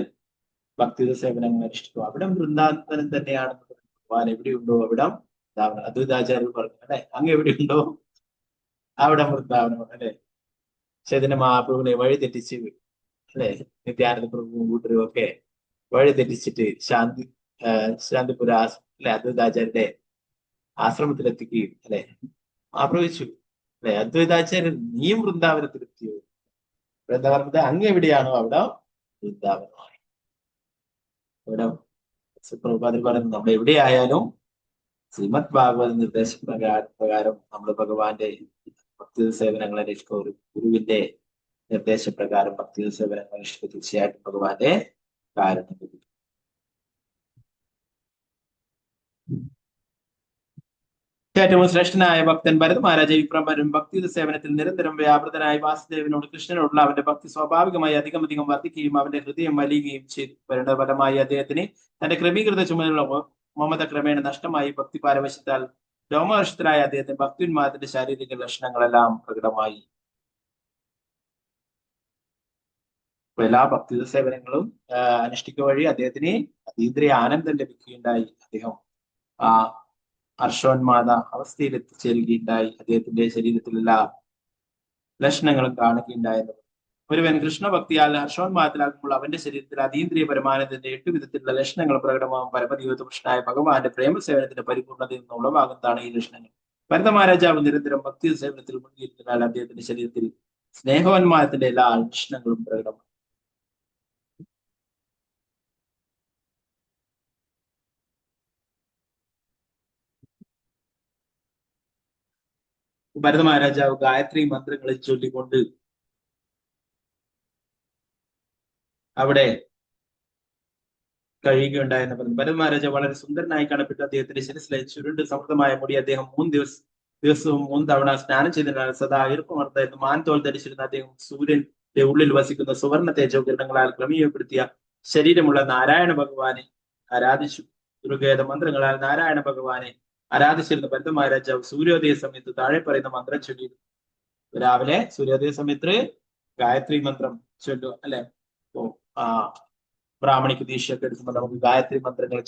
ഭക്തിയുത സേവനങ്ങൾ അനുഷ്ഠിക്കും. അവിടെ വൃന്ദാവനം തന്നെയാണ്. ഭഗവാൻ എവിടെയുണ്ടോ അവിടം വൃന്ദാവനം. അദ്വൈതാചാര്യർ പറഞ്ഞു അല്ലെ, അങ്ങ് എവിടെയുണ്ടോ അവിടെ വൃന്ദാവനമാണ് അല്ലെ. ചൈതന്യ മഹാപ്രഭുവിനെ വഴി തെറ്റിച്ച് അല്ലെ, നിത്യാനന്ദ പ്രഭുവും കൂട്ടരും ഒക്കെ വഴി തെറ്റിച്ചിട്ട് ശാന്തിപുര അല്ലെ അദ്വൈതാചാര്യന്റെ ആശ്രമത്തിലെത്തിക്കുകയും അല്ലെ ആപ്രവിച്ചു അല്ലെ. അദ്വൈതാചാര്യൻ നീയും വൃന്ദാവനത്തിലെത്തിയോ? എന്താ പറഞ്ഞത്? അങ്ങ് എവിടെയാണോ അവിടെ വൃന്ദാവനമായി. ഇവിടെ പ്രഭുപാദർ പറയുന്നത്, നമ്മൾ എവിടെയായാലും ശ്രീമദ് ഭാഗവത നിർദ്ദേശപ്രകാരം നമ്മൾ ഭഗവാന്റെ ഭക്തിയുത സേവനങ്ങൾ അനുഷ്ഠിക്കുക. ഒരു ഗുരുവിന്റെ നിർദ്ദേശപ്രകാരം ഭക്തിയുത സേവനങ്ങൾ അനുഷ്ഠിക്കുക. തീർച്ചയായിട്ടും ഭഗവാന്റെ കാരണം ലഭിക്കും. ഏറ്റവും ശ്രേഷ്ഠനായ ഭക്തൻ ഭരത മഹാരാജ വിപ്രംഭരും ഭക്തിയുത സേവനത്തിൽ നിരന്തരം വ്യാപൃതനായ വാസുദേവനോട് കൃഷ്ണനോടുള്ള അവന്റെ ഭക്തി സ്വാഭാവികമായി അധികം വർദ്ധിക്കുകയും അവന്റെ ഹൃദയം വലിയുകയും ചെയ്തു. പരിണതഫലമായി അദ്ദേഹത്തിന് തന്റെ ക്രമീകൃത ചുമതല മമത ക്രമേണ നഷ്ടമായി. ഭക്തി പാരവശ്യത്താൽ രോമഹർഷത്തിലായ അദ്ദേഹത്തിന് ഭക്തിന്മാദത്തിന്റെ ശാരീരിക ലക്ഷണങ്ങളെല്ലാം പ്രകടമായി. എല്ലാ ഭക്തിയുത സേവനങ്ങളും അനുഷ്ഠിക്കുക വഴി അദ്ദേഹത്തിന് അതീന്ദ്രിയ ആനന്ദം ലഭിക്കുകയുണ്ടായി. അദ്ദേഹം ഹർഷോന്മാദ അവസ്ഥയിൽ എത്തിച്ചേരുകയുണ്ടായി. അദ്ദേഹത്തിന്റെ ശരീരത്തിലെല്ലാ ലക്ഷണങ്ങളും കാണുകയുണ്ടായെന്ന് ഒരുവൻ കൃഷ്ണഭക്തിയാൽ ഹർഷോന്മാദത്തിലാകുമ്പോൾ അവന്റെ ശരീരത്തിൽ അതീന്ദ്രിയ പരമാനന്ദത്തിന്റെ 8 വിധത്തിലുള്ള ലക്ഷണങ്ങൾ പ്രകടമാകും. പരമദൈവപുരുഷനായ ഭഗവാന്റെ പ്രേമസേവനത്തിന്റെ പരിപൂർണതയിൽ നിന്ന് ഉളവാകുന്നതാണ് ഈ ലക്ഷണങ്ങൾ. ഭരത മഹാരാജാവ് നിരന്തരം ഭക്തി സേവനത്തിൽ മുഴുകിയിരുന്നതിനാൽ അദ്ദേഹത്തിന്റെ ശരീരത്തിൽ സ്നേഹോന്മാദത്തിന്റെ എല്ലാ ലക്ഷണങ്ങളും പ്രകടമാണ്. ഭരത മഹാരാജാവ് ഗായത്രി മന്ത്രങ്ങളെ ചൊല്ലിക്കൊണ്ട് അവിടെ കഴിയുകയുണ്ടായെന്ന് പറഞ്ഞു. ഭരത മഹാരാജാവ് വളരെ സുന്ദരനായി കാണപ്പെട്ടു. അദ്ദേഹത്തിന്റെ ശിരസിലെ ചുരുണ്ട് സമൃദ്ധമായ മുടി അദ്ദേഹം 3 ദിവസവും 3 തവണ സ്നാനം ചെയ്തതിനാൽ സദാ ഈർപ്പമർത്തായിരുന്നു. മാൻതോൽ ധരിച്ചിരുന്ന അദ്ദേഹം സൂര്യന്റെ ഉള്ളിൽ വസിക്കുന്ന സുവർണ തേജോകിരണങ്ങളാൽ ക്രമീയപ്പെടുത്തിയ ശരീരമുള്ള നാരായണ ഭഗവാനെ ആരാധിച്ചു. ദുർഗേത മന്ത്രങ്ങളാൽ നാരായണ ഭഗവാനെ ആരാധിച്ചിരുന്ന ഭരത മഹാരാജാവ് സൂര്യോദയ സമയത്ത് താഴെ പറയുന്ന മന്ത്രം ചൊല്ലിയിരുന്നു. രാവിലെ സൂര്യോദയ സമയത്ത് ഗായത്രി മന്ത്രം ചൊല്ലു അല്ലെ. ബ്രാഹ്മണിക്ക് ദീക്ഷയൊക്കെ എടുക്കുമ്പോൾ നമുക്ക് ഗായത്രി മന്ത്രങ്ങൾ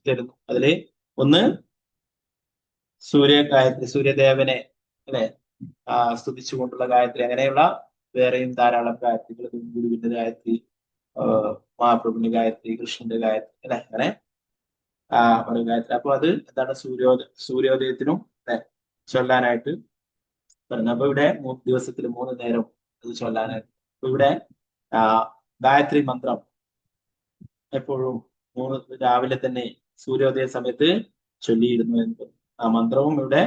തരുന്നു. അതില് ഒന്ന് സൂര്യദേവനെ അല്ലെ സ്തുതിച്ചുകൊണ്ടുള്ള ഗായത്രി, അങ്ങനെയുള്ള വേറെയും ധാരാളം ഗായത്രികൾ, ഗുരുവിന്റെ ഗായത്രി, മഹാപ്രഭുവിന്റെ ഗായത്രി, കൃഷ്ണന്റെ ഗായത്രി അല്ലെ, അങ്ങനെ ഒരു ഗായത്രി. അപ്പൊ അത് എന്താണ് സൂര്യോദയത്തിനും അല്ലെ ചൊല്ലാനായിട്ട് പറഞ്ഞു. അപ്പൊ ഇവിടെ ദിവസത്തിൽ 3 നേരം അത് ചൊല്ലാനായിട്ട്. അപ്പൊ ഇവിടെ ഗായത്രി മന്ത്രം എപ്പോഴും രാവിലെ തന്നെ സൂര്യോദയ സമയത്ത് ചൊല്ലിയിരുന്നു എന്ന് പറഞ്ഞു. ആ മന്ത്രവും ഇവിടെ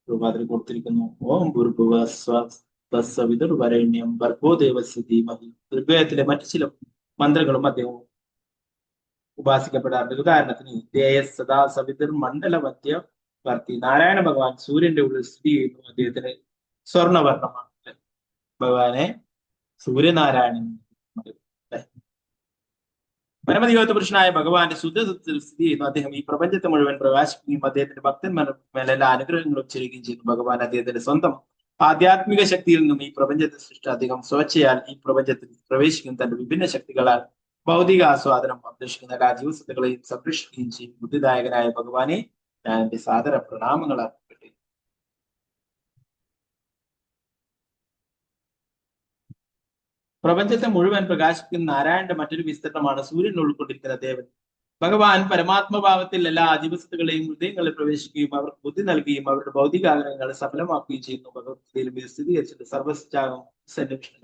രൂപാതിൽ കൊടുത്തിരിക്കുന്നു. ഓം ഭൂർഭുവസ്വവിതുർവരേണ്യം ഭർഗോ ദേവസ്യ ധീമഹി. ഋഗ്വേദത്തിലെ മറ്റു ചില മന്ത്രങ്ങളും അദ്ദേഹം ഉപാസിക്കപ്പെടാറുണ്ട്. ഉദാഹരണത്തിന് ദേയസ് സദാ സവിതുർ മണ്ഡല മധ്യവർത്തി. നാരായണ ഭഗവാൻ സൂര്യന്റെ ഉള്ളിൽ സ്ഥിതി ചെയ്യുന്നു. അദ്ദേഹത്തിന് സ്വർണവർണ്ണമാണ്. ഭഗവാനെ സൂര്യനാരായണൻ. പരമദൈവത്വ പുരുഷനായ ഭഗവാന്റെ ശുദ്ധത്തിൽ സ്ഥിതി ചെയ്യുന്നു. അദ്ദേഹം ഈ പ്രപഞ്ചത്തെ മുഴുവൻ പ്രകാശിക്കുകയും അദ്ദേഹത്തിന്റെ ഭക്തന്മാരുടെ മേലെല്ലാ അനുഗ്രഹങ്ങളും ചെയ്യുകയും ചെയ്യുന്നു. ഭഗവാൻ അദ്ദേഹത്തിന്റെ സ്വന്തം ആധ്യാത്മിക ശക്തിയിൽ നിന്നും ഈ പ്രപഞ്ചത്തെ സൃഷ്ടി അദ്ദേഹം സ്വച്ഛയാൽ ഈ പ്രപഞ്ചത്തിൽ പ്രവേശിക്കും. തന്റെ വിഭിന്ന ശക്തികളാൽ ഭൗതിക ആസ്വാദനം അഭിലഷിക്കുന്ന എല്ലാ ജീവസത്തകളെയും സംരക്ഷിക്കുകയും ചെയ്യും. ബുദ്ധിദായകനായ ഭഗവാനെ ഞാൻ എന്റെ സാദര പ്രണാമങ്ങൾ അർപ്പിക്കട്ടെ. പ്രപഞ്ചത്തെ മുഴുവൻ പ്രകാശിക്കുന്ന നാരായണന്റെ മറ്റൊരു വിസ്തരണമാണ് സൂര്യൻ ഉൾക്കൊണ്ടിരിക്കുന്ന ദേവൻ. ഭഗവാൻ പരമാത്മഭാവത്തിൽ എല്ലാ ജീവസത്തുകളെയും ഹൃദയങ്ങളിൽ പ്രവേശിക്കുകയും അവർക്ക് ബുദ്ധി നൽകുകയും അവരുടെ ഭൗതിക ആഗ്രഹങ്ങളെ സഫലമാക്കുകയും ചെയ്യുന്നു. ഭഗവത്ഗീതയിലും ഇത് സ്ഥിരീകരിച്ചിട്ട് സർവ്വസ്റ്റാകും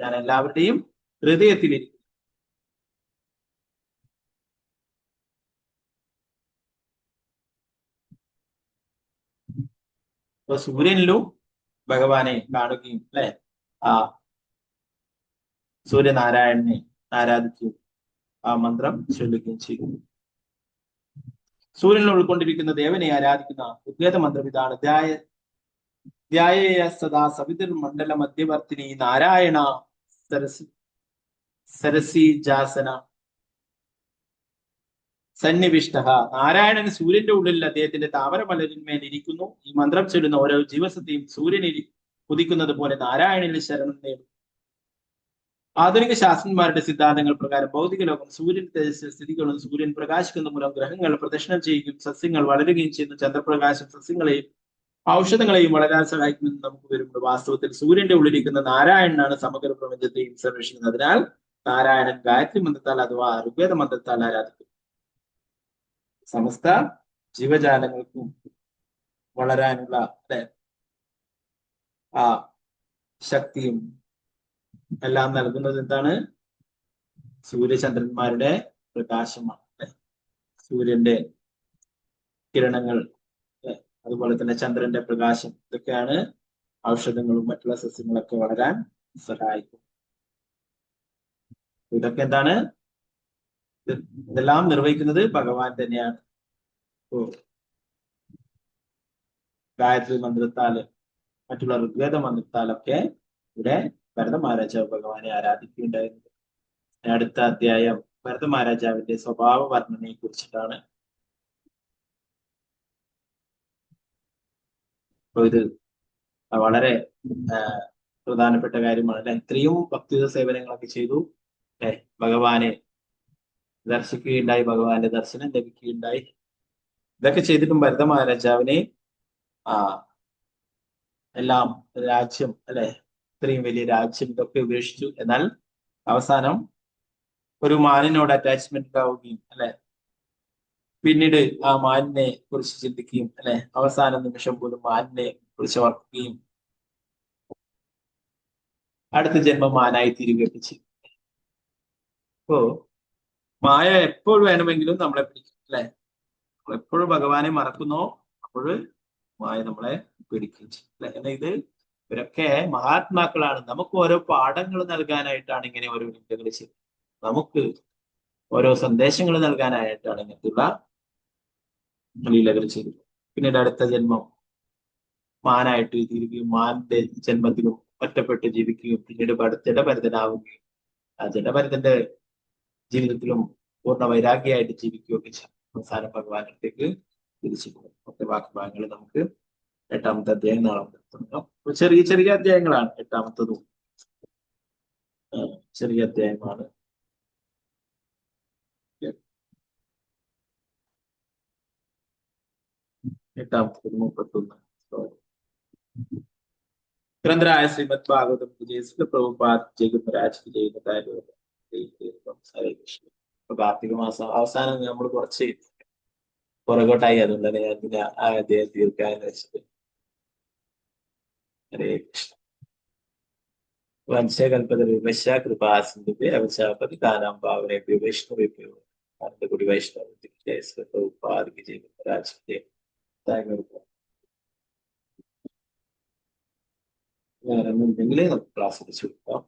ഞാൻ എല്ലാവരുടെയും ഹൃദയത്തിലിരിക്കും. അപ്പൊ സൂര്യനിലും ഭഗവാനെ കാണുകയും അല്ലെ സൂര്യനാരായണനെ ആരാധിക്കുകയും ആ മന്ത്രം ചൊല്ലുകയും ചെയ്യുന്നു. സൂര്യനിൽ ഉൾക്കൊണ്ടിരിക്കുന്ന ദേവനെ ആരാധിക്കുന്ന ഉദ്വേദ മന്ത്രം ഇതാണ്. ധ്യായ സദാ സവിതുർ മണ്ഡല മധ്യവർത്തിനി നാരായണ സരസീജാസന സന്നിവിഷ്ട. നാരായണൻ സൂര്യന്റെ ഉള്ളിൽ അദ്ദേഹത്തിന്റെ താമരമലരിന്മേൽ ഇരിക്കുന്നു. ഈ മന്ത്രം ചൊല്ലുന്ന ഓരോ ജീവസത്തെയും സൂര്യനിൽ ഉദിക്കുന്നത് പോലെ നാരായണനിൽ ശരണം നേടും. ആധുനിക ശാസ്ത്രന്മാരുടെ സിദ്ധാന്തങ്ങൾ പ്രകാരം ഭൗതിക ലോകം സൂര്യൻ സ്ഥിതികളും സൂര്യൻ പ്രകാശിക്കുന്ന മൂലം ഗ്രഹങ്ങൾ പ്രദക്ഷിണം ചെയ്യുകയും സസ്യങ്ങൾ വളരുകയും ചെയ്യുന്നു. ചന്ദ്രപ്രകാശം സസ്യങ്ങളെയും ഔഷധങ്ങളെയും വളരാൻ സഹായിക്കുമെന്ന് നമുക്ക് വരുമ്പോൾ വാസ്തവത്തിൽ സൂര്യന്റെ ഉള്ളിലിരിക്കുന്ന നാരായണനാണ് സമഗ്ര പ്രപഞ്ചത്തെയും സംരക്ഷിക്കുന്നത്. അതിനാൽ നാരായണൻ ഗായത്രി മന്ത്രത്താൽ അഥവാ ഋഗ്വേദ മന്ത്രത്താൽ ആരാധിക്കും. സമസ്ത ജീവജാലങ്ങൾക്കും വളരാനുള്ള ആ ശക്തിയും എല്ലാം നൽകുന്നത് എന്താണ്? സൂര്യചന്ദ്രന്മാരുടെ പ്രകാശമാണ്. സൂര്യന്റെ കിരണങ്ങൾ, അതുപോലെ തന്നെ ചന്ദ്രന്റെ പ്രകാശം, ഇതൊക്കെയാണ് ഔഷധങ്ങളും മറ്റുള്ള സസ്യങ്ങളൊക്കെ വളരാൻ സഹായിക്കും. ഇതൊക്കെ എന്താണ്? ഇതെല്ലാം നിർവഹിക്കുന്നത് ഭഗവാൻ തന്നെയാണ്. ഗായത്രി മന്ത്രത്താല് മറ്റുള്ള ഋഗ്വേദ മന്ത്രത്താലൊക്കെ ഇവിടെ ഭരത മഹാരാജാവ് ഭഗവാനെ ആരാധിക്കുകയുണ്ടായിരുന്നു. അടുത്ത അധ്യായം ഭരത മഹാരാജാവിന്റെ സ്വഭാവ വർണ്ണനയെ കുറിച്ചിട്ടാണ്. അപ്പൊ ഇത് വളരെ പ്രധാനപ്പെട്ട കാര്യമാണ് അല്ലെ. ഇത്രയും ഭക്തിയുത സേവനങ്ങളൊക്കെ ചെയ്തു അല്ലെ. ഭഗവാനെ ദർശിക്കുകയുണ്ടായി, ഭഗവാന്റെ ദർശനം ലഭിക്കുകയുണ്ടായി. ഇതൊക്കെ ചെയ്തിട്ടും ഭരത മഹാരാജാവിനെ എല്ലാം രാജ്യം അല്ലെ ഇത്രയും വലിയ രാജ്യം ഇതൊക്കെ ഉപേക്ഷിച്ചു. എന്നാൽ അവസാനം ഒരു മാനിനോട് അറ്റാച്ച്മെന്റ് ഉണ്ടാവുകയും അല്ലെ, പിന്നീട് ആ മാനിനെ കുറിച്ച് ചിന്തിക്കുകയും അല്ലെ, അവസാന നിമിഷം പോലും മാനിനെ കുറിച്ച് ഓർക്കുകയും അടുത്ത ജന്മം മാനായി തീരുകയൊക്കെ ചെയ്യും. അപ്പോ മായ എപ്പോൾ വേണമെങ്കിലും നമ്മളെ പിടിക്കും അല്ലെ. നമ്മളെപ്പോഴും ഭഗവാനെ മറക്കുന്നോ അപ്പോൾ മായ നമ്മളെ പിടിക്കുകയും ചെയ്യും അല്ലെ. എന്നാൽ ഇത് ഇവരൊക്കെ മഹാത്മാക്കളാണ്. നമുക്ക് ഓരോ പാഠങ്ങൾ നൽകാനായിട്ടാണ് ഇങ്ങനെ ഓരോ ലീലകൾ ചെയ്യുന്നത്. നമുക്ക് ഓരോ സന്ദേശങ്ങൾ നൽകാനായിട്ടാണ് ഇങ്ങനത്തുള്ള ലീലകൾ ചെയ്തത്. പിന്നീട് അടുത്ത ജന്മം മാനായിട്ട് തീരുകയും മാന്റെ ജന്മത്തിലും ഒറ്റപ്പെട്ട് ജീവിക്കുകയും പിന്നീട് ജഡഭരതനാവുകയും ആ ജഡഭരതന്റെ ജീവിതത്തിലും പൂർണ്ണ വൈരാഗ്യമായിട്ട് ജീവിക്കുകയൊക്കെ ചെയ്യും. അവസാനം ഭഗവാനത്തേക്ക് തിരിച്ചു പോകും. ഒക്കെ ബാക്കി ഭാഗങ്ങൾ നമുക്ക് 8ാമത്തെ അധ്യായം നാളെ തുടങ്ങാം. ചെറിയ ചെറിയ അധ്യായങ്ങളാണ് 8ാമത്തതും. ചെറിയ അധ്യായമാണ്. 8ാമത്തത് 31. ഗ്രന്ഥരായ ശ്രീമദ് ഭാഗവതം വിജയ പ്രഭുപാദ് ജഗന്മരാജ് വിജയ. ഹരേ കൃഷ്ണ. ഇപ്പൊ കാർത്തിക മാസം അവസാനം നമ്മൾ കുറച്ച് പുറകോട്ടായി, അതുകൊണ്ടാണ് ഞാൻ ഇതിനെ ആ അധ്യായം തീർക്കാൻ വെച്ചത്. ഹരേ കൃഷ്ണ. വംശകൽപതരുപശ കൃപാസിന്ധുഭ്യ അവശാപതി കാനാം പാവനേഭ്യോ വൈഷ്ണവേഭ്യോ അനന്തകുടി വൈഷ്ണവ പ്രഭുപാദ് ജഗന്മരാജ് വിജയ. വേറെ ഒന്നുമില്ലെങ്കിൽ നമുക്ക് ക്ലാസ് വെച്ച് കൊടുക്കാം.